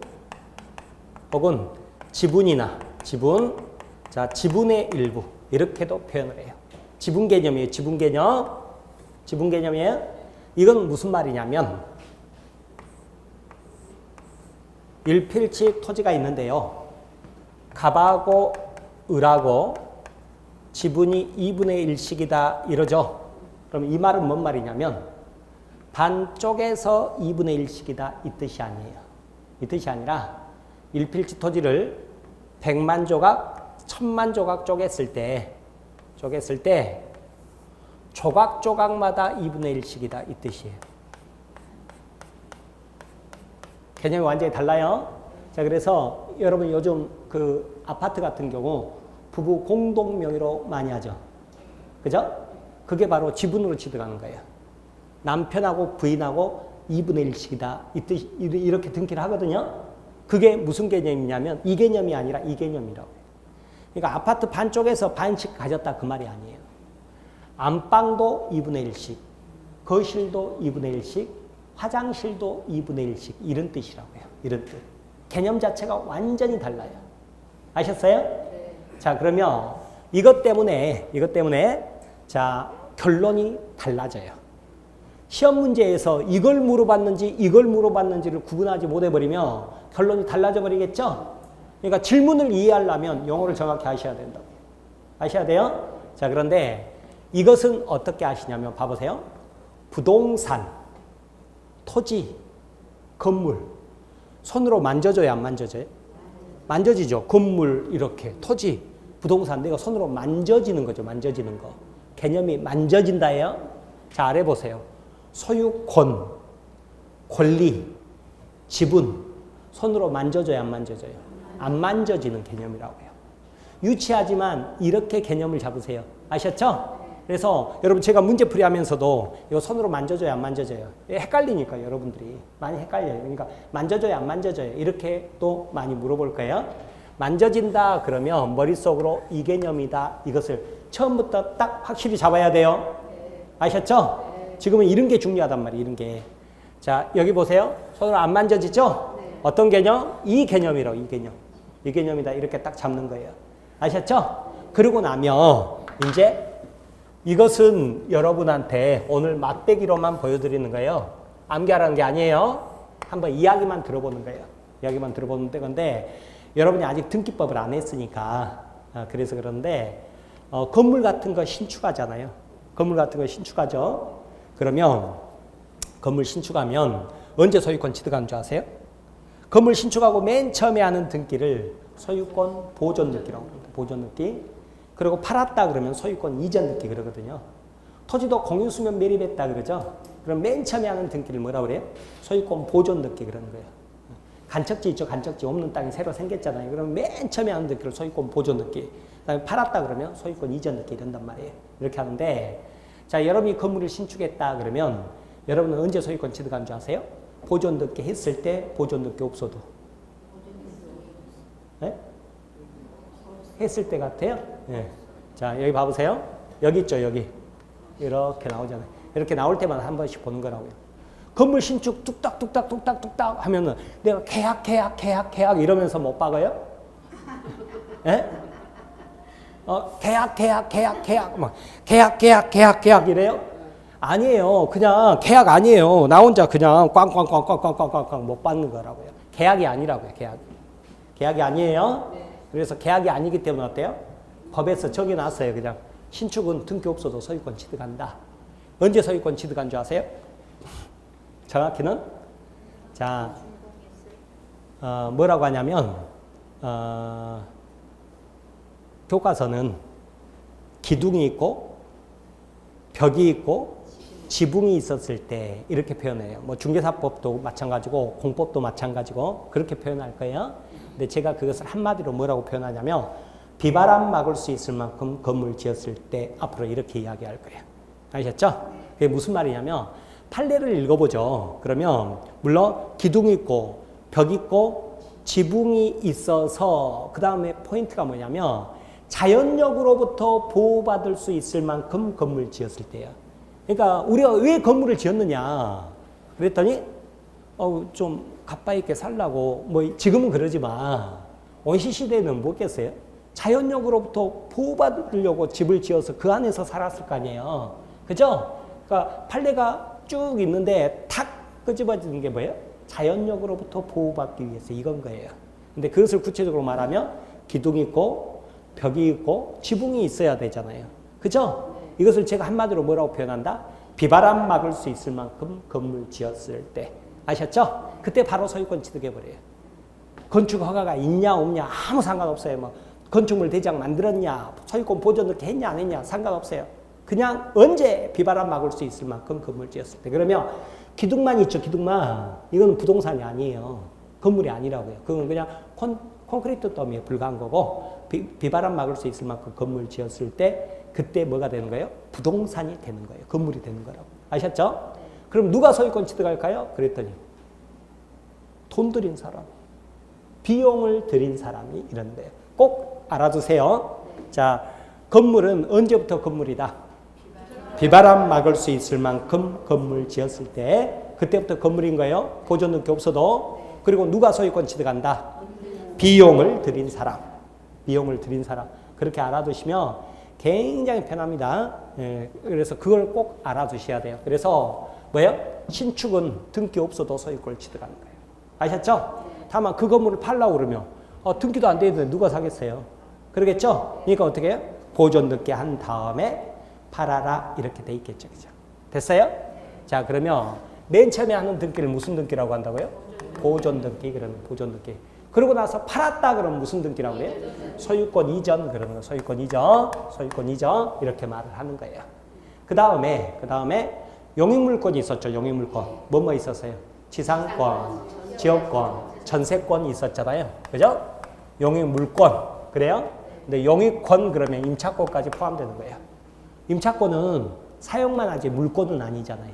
혹은 지분이나 지분의 일부, 이렇게도 표현을 해요. 지분 개념이에요. 지분 개념이에요. 이건 무슨 말이냐면 일필지 토지가 있는데요. 갑하고 을하고 지분이 2분의 1씩이다 이러죠. 그럼 이 말은 뭔 말이냐면 반쪽에서 2분의 1씩이다 이 뜻이 아니에요. 이 뜻이 아니라 일필지 토지를 100만 조각, 1000만 조각 쪼갰을 때 조각마다 2분의 1씩이다 이 뜻이에요. 개념이 완전히 달라요. 자, 그래서 여러분 요즘 그 아파트 같은 경우 부부 공동 명의로 많이 하죠. 그죠? 그게 바로 지분으로 취득하는 거예요. 남편하고 부인하고 2분의 1씩이다 이 뜻, 이렇게 등기를 하거든요. 그게 무슨 개념이냐면 이 개념이 아니라 이 개념이라고 해요. 그러니까 아파트 반쪽에서 반씩 가졌다 그 말이 아니에요. 안방도 2분의 1씩, 거실도 2분의 1씩, 화장실도 2분의 1씩 이런 뜻이라고 해요. 이런 뜻. 개념 자체가 완전히 달라요. 아셨어요? 네. 자, 그러면 이것 때문에 자, 결론이 달라져요. 시험 문제에서 이걸 물어봤는지를 구분하지 못해버리면 결론이 달라져 버리겠죠? 그러니까 질문을 이해하려면 영어를 정확히 하셔야 된다고. 아셔야 돼요? 자, 그런데 이것은 어떻게 아시냐면 봐보세요. 부동산, 토지, 건물 손으로 만져줘야 안 만져져요? 만져지죠. 건물 이렇게 토지, 부동산 내가 손으로 만져지는 거죠. 만져지는 거. 개념이 만져진다예요. 자, 아래 보세요. 소유권, 권리, 지분 손으로 만져줘야 안 만져져요? 안 만져지는 개념이라고 해요. 유치하지만 이렇게 개념을 잡으세요. 아셨죠? 그래서 여러분 제가 문제풀이 하면서도 이거 손으로 만져줘야 안 만져져요? 헷갈리니까 여러분들이 많이 헷갈려요. 그러니까 만져줘야 안 만져져요? 이렇게 또 많이 물어볼 거예요. 만져진다 그러면 머릿속으로 이 개념이다. 이것을 처음부터 딱 확실히 잡아야 돼요. 아셨죠? 지금은 이런 게 중요하단 말이에요. 이런 게. 자, 여기 보세요. 손으로 안 만져지죠? 어떤 개념? 이 개념이라고. 이 개념. 이 개념이다. 이렇게 딱 잡는 거예요. 아셨죠? 그러고 나면 이제 이것은 여러분한테 오늘 맛배기로만 보여드리는 거예요. 암기하라는 게 아니에요. 한번 이야기만 들어보는 거예요. 이야기만 들어보는 건데 여러분이 아직 등기법을 안 했으니까 그래서 그런데 건물 같은 거 신축하잖아요. 건물 같은 거 신축하죠. 그러면 건물 신축하면 언제 소유권 취득하는 줄 아세요? 건물 신축하고 맨 처음에 하는 등기를 소유권 보존 등기라고 합니다. 보존 등기. 그리고 팔았다 그러면 소유권 이전 등기 그러거든요. 토지도 공유수면 매립했다 그러죠. 그럼 맨 처음에 하는 등기를 뭐라 그래요? 소유권 보존 등기 그러는 거예요. 간척지 있죠. 간척지 없는 땅이 새로 생겼잖아요. 그럼 맨 처음에 하는 등기를 소유권 보존 등기. 그다음에 팔았다 그러면 소유권 이전 등기 이런단 말이에요. 이렇게 하는데 자, 여러분이 건물을 신축했다 그러면 여러분은 언제 소유권 취득한 줄 아세요? 보존 등기 했을 때 보존 등기 없어도. 네? 했을 때 같아요? 네. 자, 여기 봐보세요. 여기 있죠, 여기. 이렇게 나오잖아요. 이렇게 나올 때마다 한 번씩 보는 거라고요. 건물 신축 뚝딱뚝딱 하면은 내가 계약 이러면서 못 박아요? 예? 계약. 막 계약 이래요? 아니에요. 그냥 계약 아니에요. 나 혼자 그냥 꽝꽝 못 받는 거라고요. 계약이 아니라고요, 계약이 아니에요. 그래서 계약이 아니기 때문에 어때요? 법에서 정해놨어요. 그냥 신축은 등기 없어도 소유권 취득한다. 언제 소유권 취득한 줄 아세요? 정확히는 자 뭐라고 하냐면 교과서는 기둥이 있고 벽이 있고 지붕이 있었을 때 이렇게 표현해요. 뭐 중개사법도 마찬가지고 공법도 마찬가지고 그렇게 표현할 거예요. 근데 제가 그것을 한마디로 뭐라고 표현하냐면 비바람 막을 수 있을 만큼 건물 지었을 때 앞으로 이렇게 이야기할 거예요. 아셨죠? 그게 무슨 말이냐면 판례를 읽어보죠. 그러면 물론 기둥이 있고 벽이 있고 지붕이 있어서 그 다음에 포인트가 뭐냐면 자연력으로부터 보호받을 수 있을 만큼 건물 지었을 때야. 그러니까 우리가 왜 건물을 지었느냐 그랬더니 좀 가까이 있게 살라고. 뭐 지금은 그러지만 원시 시대는 뭐겠어요? 자연력으로부터 보호받으려고 집을 지어서 그 안에서 살았을 거 아니에요. 그죠? 그러니까 판례가 쭉 있는데 탁 끄집어지는 게 뭐예요? 자연력으로부터 보호받기 위해서 이건 거예요. 근데 그것을 구체적으로 말하면 기둥이 있고 벽이 있고 지붕이 있어야 되잖아요. 그죠? 이것을 제가 한마디로 뭐라고 표현한다? 비바람 막을 수 있을 만큼 건물 지었을 때. 아셨죠? 그때 바로 소유권 취득해버려요. 건축 허가가 있냐 없냐 아무 상관없어요. 뭐 건축물 대장 만들었냐 소유권 보존 넣게 했냐 안 했냐 상관없어요. 그냥 언제 비바람 막을 수 있을 만큼 건물 지었을 때. 그러면 기둥만 있죠. 기둥만. 이건 부동산이 아니에요. 건물이 아니라고요. 그건 그냥 콘크리트 더미에 불과한 거고 비바람 막을 수 있을 만큼 건물 지었을 때 그때 뭐가 되는 거예요? 부동산이 되는 거예요. 건물이 되는 거라고. 아셨죠? 그럼 누가 소유권 취득할까요? 그랬더니 돈 들인 사람, 비용을 들인 사람이 이런 거예요. 꼭 알아두세요. 자, 건물은 언제부터 건물이다? 비바람 막을 수 있을 만큼 건물 지었을 때 그때부터 건물인 거예요. 보존 넣기 없어도. 그리고 누가 소유권 취득한다? 비용을 들인 사람. 비용을 들인 사람. 그렇게 알아두시면 굉장히 편합니다. 예, 그래서 그걸 꼭 알아두셔야 돼요. 그래서 뭐예요? 신축은 등기 없어도 소유권을 취득하는 거예요. 아셨죠? 다만 그 건물을 팔려고 그러면 등기도 안 돼 있는데 누가 사겠어요? 그러겠죠? 그러니까 어떻게 해요? 보존 넣기 한 다음에 팔아라 이렇게 돼 있겠죠. 그죠? 됐어요? 자, 그러면 맨 처음에 하는 등기를 무슨 등기라고 한다고요? 보존 등기. 그러면 보존 등기. 그러고 나서 팔았다 그러면 무슨 등기라고 해요? 소유권 이전. 그러는 거. 소유권 이전. 소유권 이전. 이렇게 말을 하는 거예요. 그 다음에 용익물권이 있었죠. 용익물권. 뭐뭐 있었어요? 지상권, 지역권, 전세권이 있었잖아요. 그죠? 용익물권. 그래요? 근데 용익권 그러면 임차권까지 포함되는 거예요. 임차권은 사용만 하지 물권은 아니잖아요.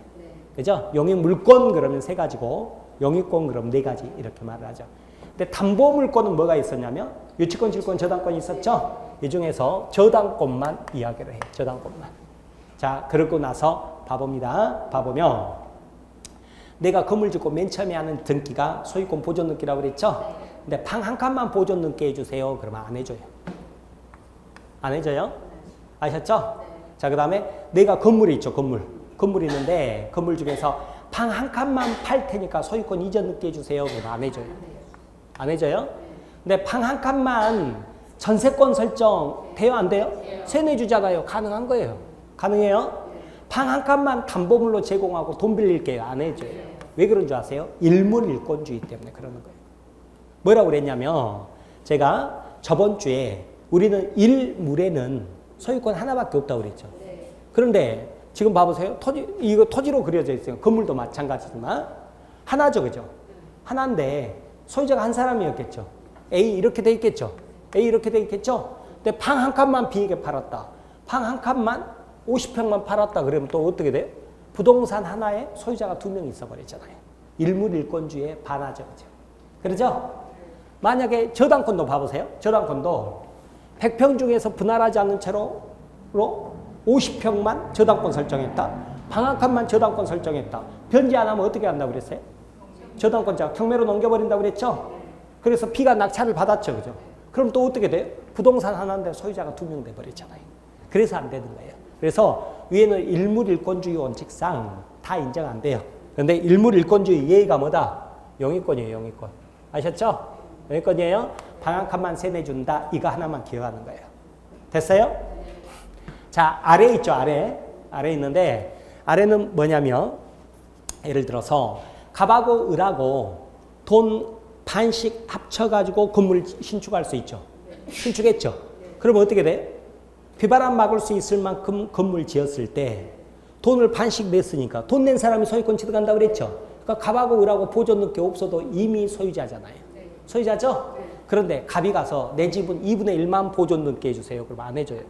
그죠? 용익물권 그러면 3가지고 용익권 그럼 4가지 이렇게 말을 하죠. 근데 담보물권은 뭐가 있었냐면 유치권, 질권, 저당권이 있었죠. 이 중에서 저당권만 이야기를 해요. 저당권만. 자, 그러고 나서 봐봅니다. 봐보면 내가 건물 짓고 맨 처음에 하는 등기가 소유권 보존 등기라고 그랬죠. 근데 방 한 칸만 보존 등기 해주세요. 그러면 안 해줘요. 안 해줘요? 아셨죠? 자, 그 다음에 내가 건물이 있죠. 건물이 있는데 건물 중에서 방 한 칸만 팔 테니까 소유권 이전 등기 해주세요. 그러면 안 해줘요. 안 해줘요? 근데 방 한 칸만 전세권 설정 돼요? 안 돼요? 세내주잖아요. 가능한 거예요. 가능해요? 방 한 칸만 담보물로 제공하고 돈 빌릴게요. 안 해줘요. 왜 그런 줄 아세요? 일물일권주의 때문에 그러는 거예요. 뭐라고 그랬냐면 제가 저번 주에 우리는 일물에는 소유권 하나밖에 없다고 그랬죠. 그런데 지금 봐보세요. 이거 토지로 그려져 있어요. 건물도 마찬가지지만 하나죠. 그죠? 하나인데 소유자가 한 사람이었겠죠. A 이렇게 돼 있겠죠. A 이렇게 돼 있겠죠. 근데 방 한 칸만 비에게 팔았다. 방 한 칸만 50평만 팔았다. 그러면 또 어떻게 돼요? 부동산 하나에 소유자가 2명 있어버리잖아요. 일물일권주의에 반하죠. 그죠? 그러죠? 만약에 저당권도 봐보세요. 저당권도 100평 중에서 분할하지 않는 채로 50평만 저당권 설정했다. 방 한 칸만 저당권 설정했다. 변제 안 하면 어떻게 한다고 그랬어요? 저당권자가 경매로 넘겨버린다고 그랬죠? 그래서 B가 낙찰을 받았죠. 그죠? 그럼 또 어떻게 돼요? 부동산 하나인데 소유자가 2명 돼버리잖아요. 그래서 안 되는 거예요. 그래서 위에는 일물일권주의 원칙상 다 인정 안 돼요. 그런데 일물일권주의 예의가 뭐다? 용익권이에요. 용익권. 아셨죠? 용익권이에요. 방 한 칸만 세내준다. 이거 하나만 기억하는 거예요. 됐어요? 자, 아래 있죠. 아래 있는데 아래는 뭐냐면 예를 들어서 갑하고 을하고 돈 반씩 합쳐가지고 건물 신축할 수 있죠. 신축했죠. 그럼 어떻게 돼요? 비바람 막을 수 있을 만큼 건물 지었을 때 돈을 반씩 냈으니까 돈 낸 사람이 소유권 취득한다고 그랬죠. 그러니까 갑하고 을하고 보존 넣기 없어도 이미 소유자잖아요. 소유자죠? 그런데 갑이 가서 내 집은 2분의 1만 보존 넣게 해주세요. 그럼 안 해줘요.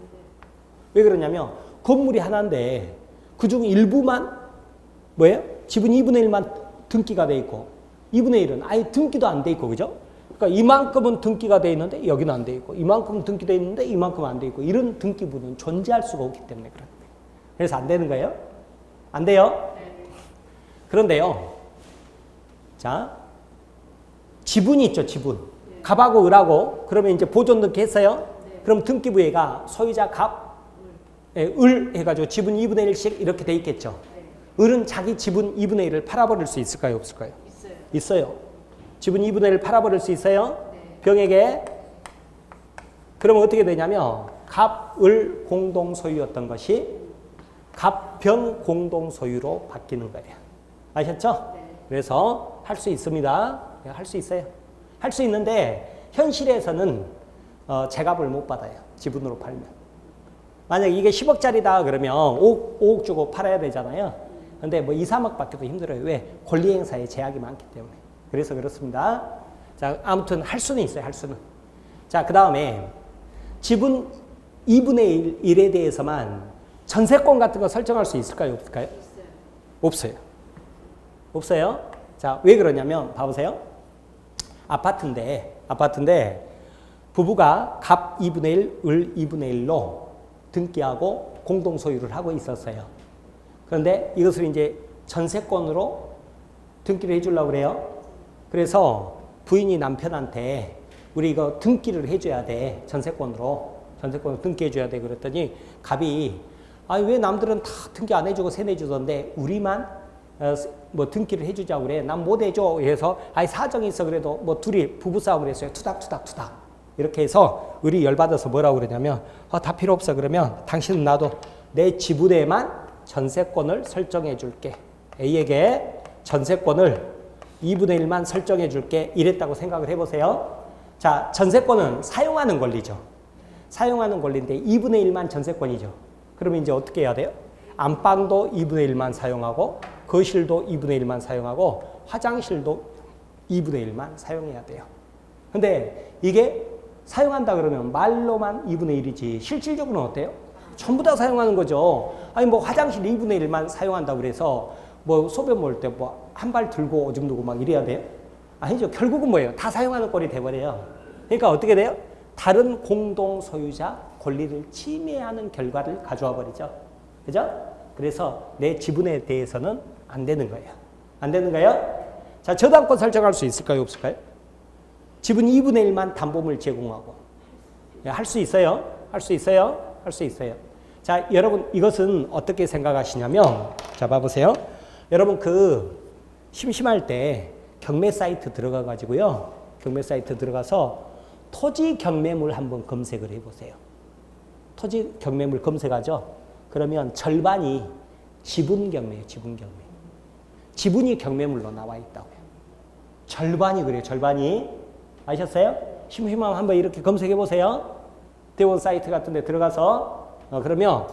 왜 그러냐면 건물이 하나인데 그중 일부만 뭐예요? 집은 2분의 1만 등기가 돼 있고 2분의 1은 아예 등기도 안 돼 있고 그죠? 그러니까 그러니까 이만큼은 등기가 돼 있는데 여기는 안 돼 있고 이만큼은 등기돼 있는데 이만큼은 안 돼 있고 이런 등기부는 존재할 수가 없기 때문에 그렇대. 그래서 안 되는 거예요? 안 돼요? 그런데요. 자, 지분이 있죠, 지분. 갑하고 을하고 그러면 이제 보존 등기 했어요? 그럼 등기부에가 소유자 갑, 을 해가지고 지분 2분의 1씩 이렇게 돼 있겠죠. 을은 자기 지분 2분의 1을 팔아버릴 수 있을까요? 없을까요? 있어요. 지분 2분의 1을 팔아버릴 수 있어요? 병에게. 그러면 어떻게 되냐면 갑, 을 공동 소유였던 것이 갑, 병 공동 소유로 바뀌는 거예요. 아셨죠? 그래서 할 수 있습니다. 할 수 있어요. 할 수 있는데 현실에서는 제값을 못 받아요. 지분으로 팔면. 만약 이게 10억짜리다 그러면 5억 주고 팔아야 되잖아요. 근데 뭐 2, 3억 받기도 힘들어요. 왜? 권리행사에 제약이 많기 때문에. 그래서 그렇습니다. 자, 아무튼 할 수는 있어요. 할 수는. 자, 그 다음에 지분 2분의 1에 대해서만 전세권 같은 거 설정할 수 있을까요? 없을까요? 없어요. 없어요. 자, 왜 그러냐면 봐보세요. 아파트인데 부부가 갑 2분의 1, 을 2분의 1로 등기하고 공동 소유를 하고 있었어요. 그런데 이것을 이제 전세권으로 등기를 해주려고 그래요. 그래서 부인이 남편한테 우리 이거 등기를 해줘야 돼. 전세권으로 등기해줘야 돼. 그랬더니 갑이 아니 왜 남들은 다 등기 안 해주고 세내주던데 우리만 뭐 등기를 해주자고 그래. 난 못 해줘. 해서 아니 사정이 있어. 그래도 뭐 둘이 부부싸움을 했어요. 투닥. 이렇게 해서 을이 열받아서 뭐라고 그러냐면 다 필요 없어. 그러면 당신은 나도 내 지분에만 전세권을 설정해 줄게. A에게 전세권을 2분의 1만 설정해 줄게. 이랬다고 생각을 해보세요. 자, 전세권은 사용하는 권리죠. 사용하는 권리인데 2분의 1만 전세권이죠. 그러면 이제 어떻게 해야 돼요? 안방도 2분의 1만 사용하고 거실도 2분의 1만 사용하고 화장실도 2분의 1만 사용해야 돼요. 근데 이게 사용한다 그러면 말로만 2분의 1이지 실질적으로는 어때요? 전부 다 사용하는 거죠. 아니 뭐 화장실 2분의 1만 사용한다고 그래서 뭐 소변 먹을 때 뭐 한 발 들고 오줌 누고 막 이래야 돼요? 아니죠. 결국은 뭐예요? 다 사용하는 꼴이 돼버려요. 그러니까 어떻게 돼요? 다른 공동 소유자 권리를 침해하는 결과를 가져와 버리죠. 그죠? 그래서 내 지분에 대해서는 안 되는 거예요. 안 되는 거예요? 자, 저당권 설정할 수 있을까요? 없을까요? 지분 2분의 1만 담보물 제공하고. 할 수 있어요? 할 수 있어요? 할 수 있어요. 자, 여러분 이것은 어떻게 생각하시냐면 자, 봐보세요. 여러분 심심할 때 경매 사이트 들어가 가지고요. 경매 사이트 들어가서 토지 경매물 한번 검색을 해보세요. 토지 경매물 검색하죠. 그러면 절반이 지분 경매예요. 지분 경매. 지분이 경매물로 나와 있다고요. 절반이 그래요. 절반이. 아셨어요? 심심하면 한번 이렇게 검색해 보세요. 대원 사이트 같은 데 들어가서 그러면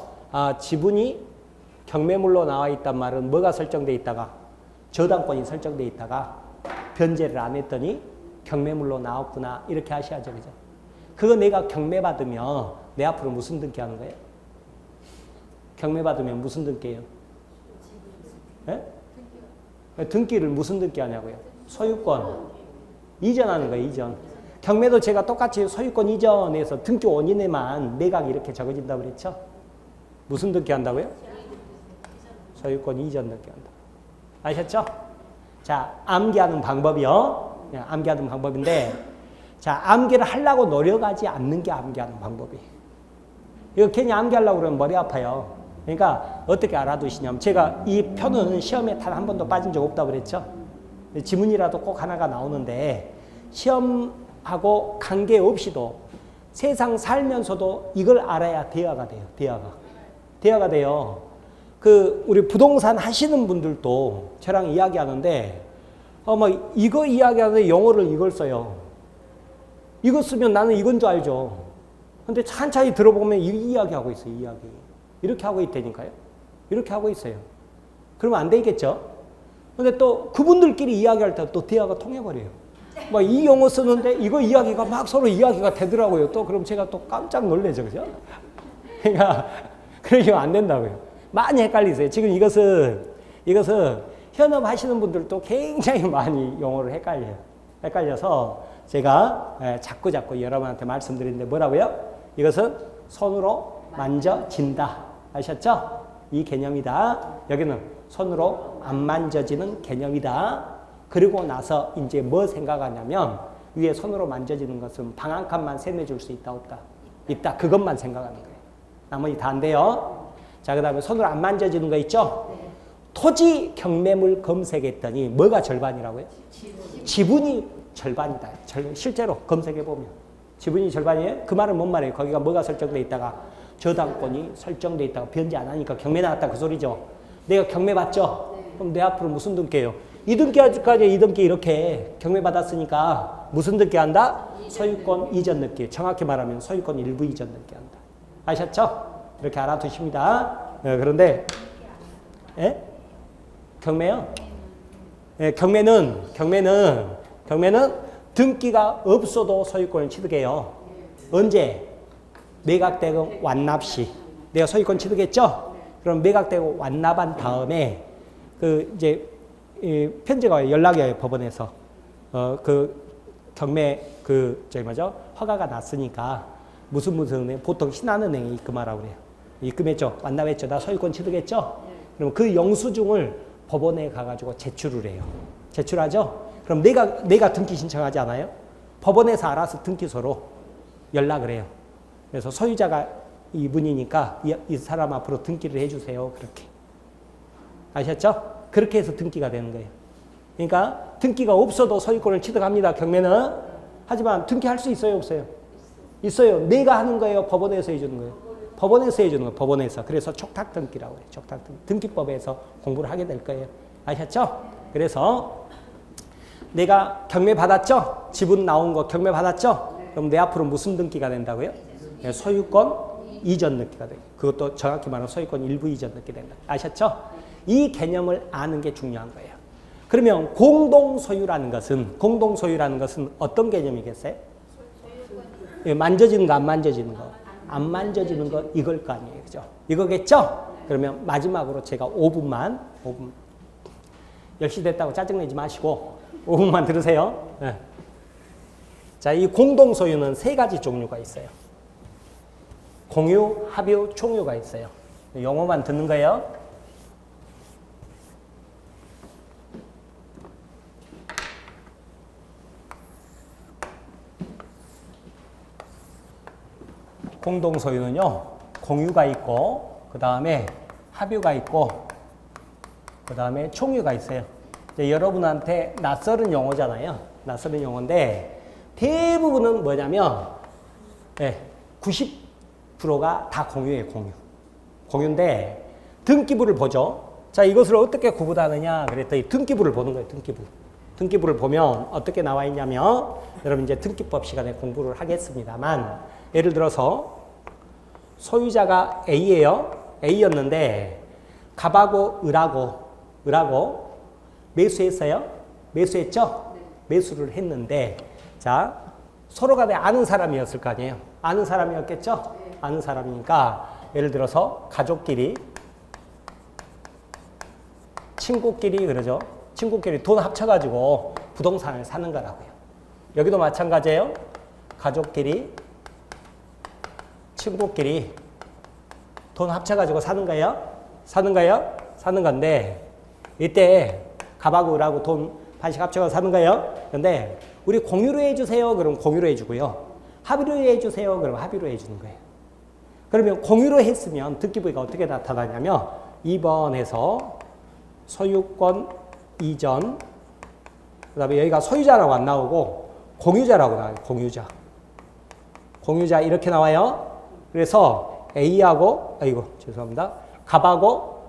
지분이 경매물로 나와 있단 말은 뭐가 설정돼 있다가 저당권이 설정돼 있다가 변제를 안 했더니 경매물로 나왔구나 이렇게 하셔야죠. 그죠? 그거 내가 경매 받으면 내 앞으로 무슨 등기 하는 거예요? 경매 받으면 무슨 등기예요? 네? 등기를 무슨 등기 하냐고요? 소유권 이전하는 거예요. 이전. 경매도 제가 똑같이 소유권 이전해서 등기 원인에만 매각 이렇게 적어진다고 그랬죠? 무슨 등기 한다고요? 소유권 이전 등기 한다. 아셨죠? 자, 암기하는 방법이요. 암기하는 방법인데 자, 암기를 하려고 노력하지 않는 게 암기하는 방법이에요. 이거 괜히 암기하려고 그러면 머리 아파요. 그러니까 어떻게 알아두시냐면 제가 이 표는 시험에 단 한 번도 빠진 적 없다고 그랬죠? 지문이라도 꼭 하나가 나오는데 시험하고 관계없이도 세상 살면서도 이걸 알아야 대화가 돼요. 대화가 돼요. 우리 부동산 하시는 분들도 저랑 이야기하는데 막 이거 이야기하는데 영어를 이걸 써요. 이거 쓰면 나는 이건 줄 알죠. 근데 찬찬히 들어보면 이 이야기하고 있어요. 이 이야기. 이렇게 하고 있다니까요. 이렇게 하고 있어요. 그러면 안 되겠죠? 근데 또 그분들끼리 이야기할 때 또 대화가 통해버려요. 막 이 용어 쓰는데 이거 이야기가 막 서로 이야기가 되더라고요. 또 그럼 제가 또 깜짝 놀래죠. 그죠? 그러니까 그러시면 안 된다고요. 많이 헷갈리세요. 지금 이것은 현업 하시는 분들도 굉장히 많이 용어를 헷갈려요. 헷갈려서 제가 자꾸 여러분한테 말씀드리는데 뭐라고요? 이것은 손으로 만져진다. 아셨죠? 이 개념이다. 여기는 손으로 안 만져지는 개념이다. 그리고 나서 이제 뭐 생각하냐면 위에 손으로 만져지는 것은 방 한 칸만 세뇌줄 수 있다 없다? 있다. 그것만 생각하는 거예요. 나머지 다 안 돼요. 자, 그 다음에 손으로 안 만져지는 거 있죠? 토지 경매물 검색했더니 뭐가 절반이라고요? 지분이 절반이다. 실제로 검색해보면. 지분이 절반이에요? 그 말은 뭔 말이에요? 거기가 뭐가 설정돼 있다가 저당권이 설정돼 있다가 변제 안 하니까 경매 나왔다 그 소리죠. 내가 경매 받죠? 그럼 내 앞으로 무슨 등기예요? 이등기까지 이등기 이렇게 경매 받았으니까 무슨 등기 한다? 소유권 이전 등기. 정확히 말하면 소유권 일부 이전 등기 한다. 아셨죠? 이렇게 알아두십니다. 그런데 경매요? 경매는 등기가 없어도 소유권을 취득해요. 언제? 매각되고 완납 시. 내가 소유권 취득했죠? 그럼 매각되고 완납한 다음에 이제 편지가 와요. 연락이 와요. 법원에서. 경매 허가가 났으니까 무슨 은행, 보통 신한은행에 입금하라고 그래요. 입금했죠? 완납했죠? 나 소유권 취득했죠? 그럼 그 영수증을 법원에 가가지고 제출을 해요. 제출하죠? 그럼 내가 등기 신청하지 않아요? 법원에서 알아서 등기소로 연락을 해요. 그래서 소유자가 이분이니까 이 사람 앞으로 등기를 해주세요. 그렇게. 아셨죠? 그렇게 해서 등기가 되는 거예요. 그러니까 등기가 없어도 소유권을 취득합니다. 경매는. 하지만 등기할 수 있어요? 없어요? 있어요. 내가 하는 거예요? 법원에서 해주는 거예요? 법원에서 해주는 거예요. 법원에서. 그래서 촉탁등기라고 해요. 촉탁등기. 등기법에서 공부를 하게 될 거예요. 아셨죠? 그래서 내가 경매 받았죠? 지분 나온 거 경매 받았죠? 그럼 내 앞으로 무슨 등기가 된다고요? 소유권 이전 등기가 돼요. 그것도 정확히 말하면 소유권 일부 이전 등기 된다. 아셨죠? 이 개념을 아는 게 중요한 거예요. 그러면 공동소유라는 것은 어떤 개념이겠어요? 만져지는 거, 안 만져지는 거. 안 만져지는 거 이걸 거 아니에요. 그죠? 이거겠죠? 그러면 마지막으로 제가 5분 10시 됐다고 짜증내지 마시고 5분만 들으세요. 네. 자, 이 공동소유는 3가지 종류가 있어요. 공유, 합유, 총유가 있어요. 용어만 듣는 거예요. 공동소유는요, 공유가 있고, 그 다음에 합유가 있고, 그 다음에 총유가 있어요. 이제 여러분한테 낯설은 용어잖아요. 낯설은 용어인데, 대부분은 뭐냐면, 90%가 다 공유예요, 공유인데, 등기부를 보죠. 자, 이것을 어떻게 구분하느냐 그랬더니 등기부를 보는 거예요, 등기부. 등기부를 보면 어떻게 나와 있냐면, 여러분 이제 등기법 시간에 공부를 하겠습니다만, 예를 들어서 소유자가 A예요. A였는데 갑하고 을하고 매수했어요. 매수했죠? 매수를 했는데 자, 서로 간에 아는 사람이었을 거 아니에요. 아는 사람이었겠죠? 아는 사람이니까 예를 들어서 가족끼리 친구끼리 그러죠. 친구끼리 돈 합쳐가지고 부동산을 사는 거라고요. 여기도 마찬가지예요. 가족끼리 친구끼리 돈 합쳐가지고 사는 거예요? 사는 건데 이때 갑하고 을하고 돈 반씩 합쳐서 사는 거예요? 근데 우리 공유로 해주세요. 그럼 공유로 해주고요. 합의로 해주세요. 그럼 합의로 해주는 거예요. 그러면 공유로 했으면 등기부가 어떻게 나타나냐면 2번에서 소유권 이전 그 다음에 여기가 소유자라고 안 나오고 공유자라고 나와요. 공유자 이렇게 나와요. 그래서 A하고 갑하고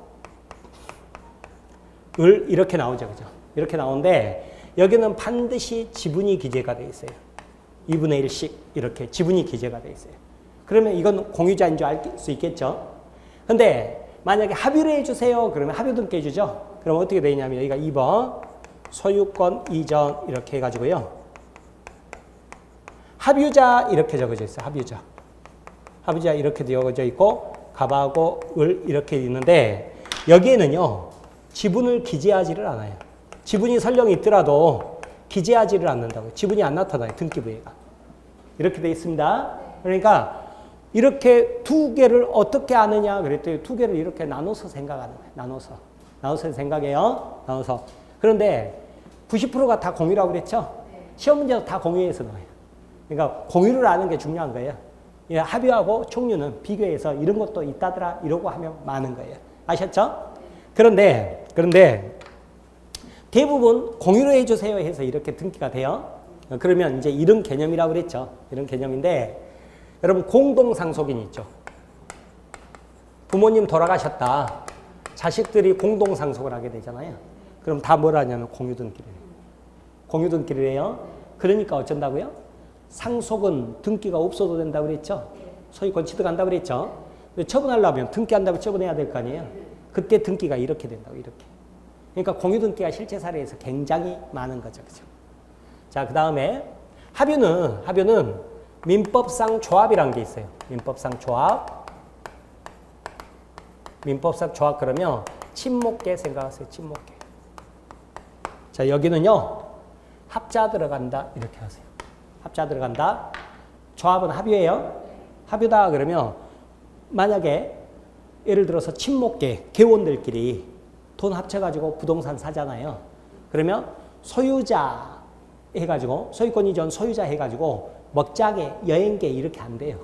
을 이렇게 나오죠. 그죠? 이렇게 나오는데 여기는 반드시 지분이 기재가 되어 있어요. 2분의 1씩 이렇게 지분이 기재가 되어 있어요. 그러면 이건 공유자인 줄 알 수 있겠죠. 근데 만약에 합의를 해주세요. 그러면 합의 등기 해주죠. 그럼 어떻게 되냐면 여기가 2번 소유권 이전 이렇게 해가지고요. 합유자 이렇게 적어져 있어요. 합유자 이렇게 되어져 있고 갑하고 을 이렇게 있는데 여기에는요. 지분을 기재하지를 않아요. 지분이 설령 있더라도 기재하지를 않는다고요. 지분이 안 나타나요. 등기부에가. 이렇게 되어 있습니다. 그러니까 이렇게 두 개를 어떻게 아느냐 그랬더니 두 개를 이렇게 나눠서 생각하는 거예요. 나눠서 생각해요. 나눠서. 그런데 90%가 다 공유라고 그랬죠? 시험 문제도 다 공유해서 나와요. 그러니까 공유를 아는 게 중요한 거예요. 합의하고 총류는 비교해서 이런 것도 있다더라 이러고 하면 많은 거예요. 아셨죠? 그런데 대부분 공유로 해주세요 해서 이렇게 등기가 돼요. 그러면 이제 이런 개념이라고 그랬죠. 이런 개념인데 여러분 공동상속인 있죠. 부모님 돌아가셨다. 자식들이 공동상속을 하게 되잖아요. 그럼 다 뭘 하냐면 공유등기를 해요. 공유등기를 해요. 그러니까 어쩐다고요? 상속은 등기가 없어도 된다고 그랬죠. 소유권 취득한다고 그랬죠. 처분하려면 등기한다고 처분해야 될 거 아니에요. 그때 등기가 이렇게 된다고 이렇게. 그러니까 공유등기가 실제 사례에서 굉장히 많은 거죠. 그죠? 자, 그 다음에 합유는 민법상 조합이라는 게 있어요. 민법상 조합 그러면 친목계 생각하세요. 친목계. 자, 여기는요. 합자 들어간다 이렇게 하세요. 합자 들어간다. 조합은 합유예요. 합유다 그러면 만약에 예를 들어서 친목계 개원들끼리 돈 합쳐가지고 부동산 사잖아요. 그러면 소유자 해가지고 소유권 이전 소유자 해가지고 먹자계 여행계 이렇게 안 돼요.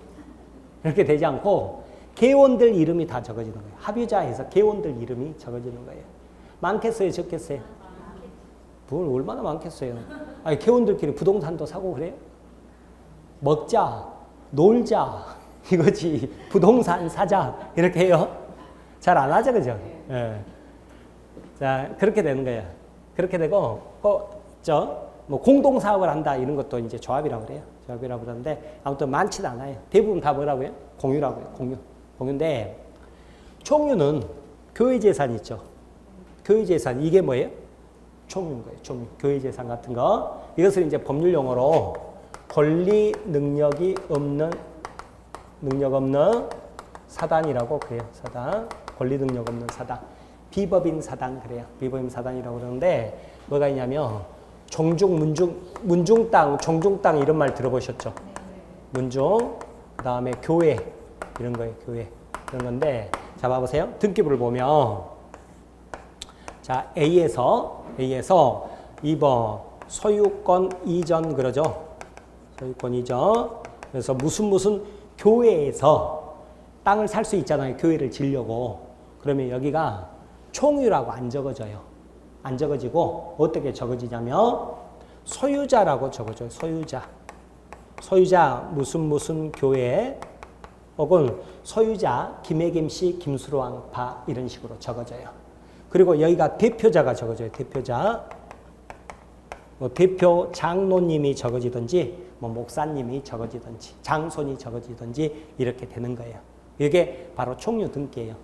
이렇게 되지 않고 개원들 이름이 다 적어지는 거예요. 합유자에서 개원들 이름이 적어지는 거예요. 많겠어요? 적겠어요? 뭘 얼마나 많겠어요? 아니 개원들끼리 부동산도 사고 그래요? 먹자, 놀자 이거지 부동산 사자 이렇게 해요? 잘 안 하죠, 그죠? 예. 자 그렇게 되는 거예요. 그렇게 되고 뭐 공동사업을 한다 이런 것도 이제 조합이라고 그래요. 조합이라고 그러는데 아무튼 많지는 않아요. 대부분 다 뭐라고요? 공유라고요. 공유인데 총유는 교외재산 있죠. 교외재산 이게 뭐예요? 총유인 거예요. 총유. 교외재산 같은 거. 이것을 이제 법률 용어로 권리 능력이 없는 사단이라고 그래요. 사단. 권리 능력 없는 사단. 비법인 사단 그래요. 비법인 사단이라고 그러는데 뭐가 있냐면 문중 땅, 종중 땅 이런 말 들어보셨죠? 문중, 그 다음에 교회 이런 거예요. 교회 이런 건데 자 봐보세요. 등기부를 보면 자 A에서 2번 소유권 이전 그러죠. 소유권 이전. 그래서 무슨 교회에서 땅을 살 수 있잖아요. 교회를 지려고. 그러면 여기가 총유라고 안 적어져요. 안 적어지고 어떻게 적어지냐면 소유자라고 적어줘요. 소유자 무슨 교회 혹은 소유자 김혜김씨 김수로왕 파 이런 식으로 적어져요. 그리고 여기가 대표자가 적어져요. 대표자. 뭐 대표 장로님이 적어지든지 뭐 목사님이 적어지든지 장손이 적어지든지 이렇게 되는 거예요. 이게 바로 총유 등기예요.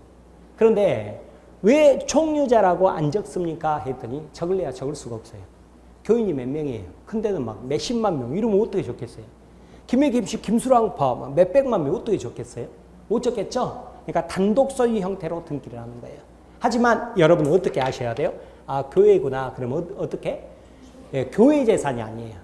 그런데 왜 총유자라고 안 적습니까? 했더니 적을래야 적을 수가 없어요. 교인이 몇 명이에요? 큰 데는 막 몇십만 명 이러면 어떻게 적겠어요? 김혜김씨 김수랑파 막 몇백만 명 어떻게 적겠어요? 못 적겠죠? 그러니까 단독 소유 형태로 등기를 하는 거예요. 하지만 여러분 어떻게 아셔야 돼요? 아 교회구나. 그러면 어떻게? 예, 교회 재산이 아니에요.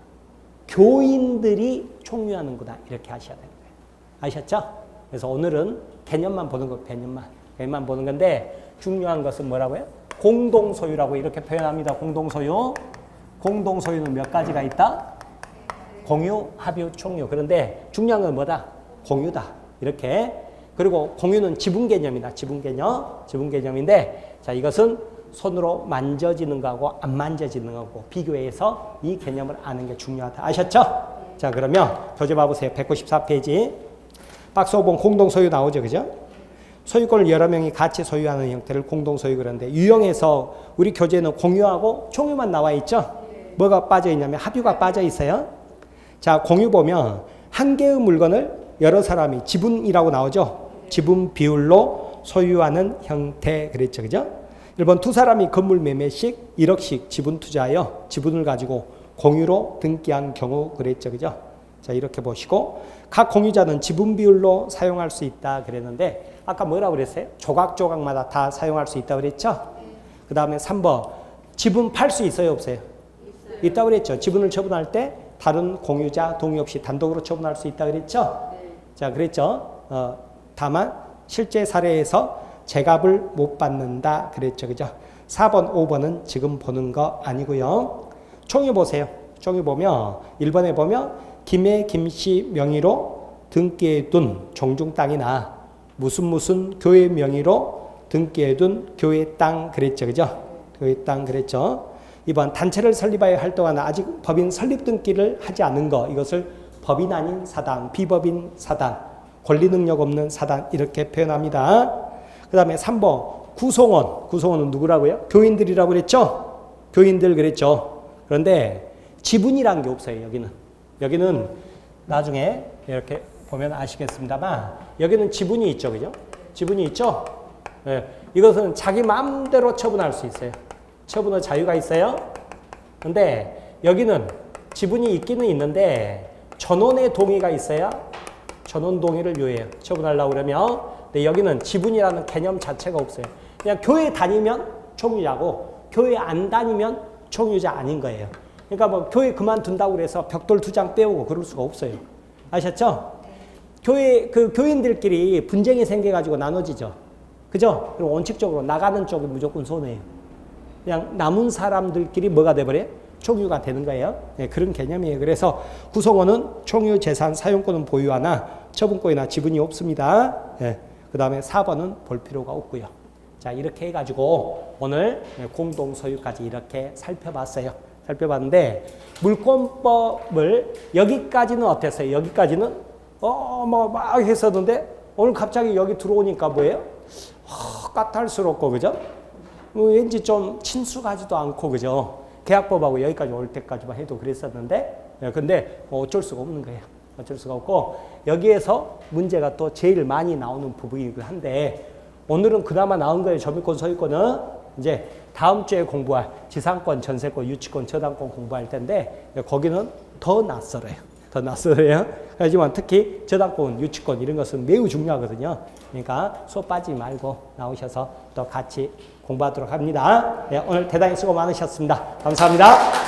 교인들이 총유하는구나. 이렇게 하셔야 되는 거예요. 아셨죠? 그래서 오늘은 개념만 보는 거, 개념만 보는 건데 중요한 것은 뭐라고요? 공동소유라고 이렇게 표현합니다. 공동소유는 몇 가지가 있다? 공유, 합유, 총유. 그런데 중요한 건 뭐다? 공유다. 이렇게. 그리고 공유는 지분 개념이다. 지분 개념인데 자 이것은 손으로 만져지는 거하고 안 만져지는 거하고 비교해서 이 개념을 아는 게 중요하다. 아셨죠? 자 그러면 교재 봐보세요. 194페이지. 박스 5번 공동소유 나오죠. 그죠? 소유권을 여러 명이 같이 소유하는 형태를 공동소유 그러는데 유형에서 우리 교재는 공유하고 총유만 나와 있죠. 뭐가 빠져 있냐면 합유가 빠져 있어요. 자 공유 보면 한 개의 물건을 여러 사람이 지분이라고 나오죠. 지분 비율로 소유하는 형태 그랬죠. 그죠? 1번 두 사람이 건물 매매식 1억씩 지분 투자하여 지분을 가지고 공유로 등기한 경우 그랬죠. 그죠? 자 이렇게 보시고 각 공유자는 지분 비율로 사용할 수 있다 그랬는데 아까 뭐라고 그랬어요? 조각조각마다 다 사용할 수 있다고 그랬죠? 그 다음에 3번 지분 팔 수 있어요? 없어요? 있다고 그랬죠. 지분을 처분할 때 다른 공유자 동의 없이 단독으로 처분할 수 있다고 그랬죠. 자, 그랬죠. 다만 실제 사례에서 재갑을 못 받는다 그랬죠. 그죠? 4번, 5번은 지금 보는 거 아니고요. 총유 보세요. 총유 보면 1번에 보면 김해 김씨 명의로 등기해 둔 종중 땅이나 무슨 교회 명의로 등기해 둔 교회 땅 그랬죠. 그죠? 교회 땅 그랬죠. 2번 단체를 설립하여 활동하는 아직 법인 설립 등기를 하지 않은 거 이것을 법인 아닌 사단, 비법인 사단, 권리 능력 없는 사단 이렇게 표현합니다. 그 다음에 3번 구성원. 구성원은 누구라고요? 교인들이라고 그랬죠? 교인들 그랬죠. 그런데 지분이란 게 없어요. 여기는 나중에 이렇게 보면 아시겠습니다만 여기는 지분이 있죠. 그죠? 지분이 있죠? 네. 이것은 자기 마음대로 처분할 수 있어요. 처분의 자유가 있어요. 근데 여기는 지분이 있기는 있는데 전원의 동의가 있어야 전원 동의를 요해요. 처분하려고 그러면. 근데 여기는 지분이라는 개념 자체가 없어요. 그냥 교회 다니면 총유자고 교회 안 다니면 총유자 아닌 거예요. 그러니까 뭐 교회 그만둔다고 그래서 벽돌 2장 떼오고 그럴 수가 없어요. 아셨죠? 교인들끼리 분쟁이 생겨가지고 나눠지죠. 그죠? 그럼 원칙적으로 나가는 쪽이 무조건 손해예요. 그냥 남은 사람들끼리 뭐가 돼버려요? 총유가 되는 거예요. 네, 그런 개념이에요. 그래서 구성원은 총유 재산 사용권은 보유하나 처분권이나 지분이 없습니다. 네, 그 다음에 4번은 볼 필요가 없고요. 자, 이렇게 해가지고 오늘 공동 소유까지 이렇게 살펴봤어요. 살펴봤는데 물권법을 여기까지는 어땠어요? 여기까지는 막 했었는데 오늘 갑자기 여기 들어오니까 뭐예요? 까탈스럽고 그죠? 왠지 좀 친숙하지도 않고 그죠? 계약법하고 여기까지 올 때까지만 해도 그랬었는데 근데 어쩔 수가 없는 거예요. 어쩔 수가 없고 여기에서 문제가 또 제일 많이 나오는 부분이긴 한데 오늘은 그나마 나온 거예요. 저밀권 소유권은 이제 다음 주에 공부할 지상권, 전세권, 유치권, 저당권 공부할 텐데 거기는 더 낯설어요. 더 낯설어요. 하지만 특히 저당권, 유치권 이런 것은 매우 중요하거든요. 그러니까 수업 빠지지 말고 나오셔서 또 같이 공부하도록 합니다. 네, 오늘 대단히 수고 많으셨습니다. 감사합니다.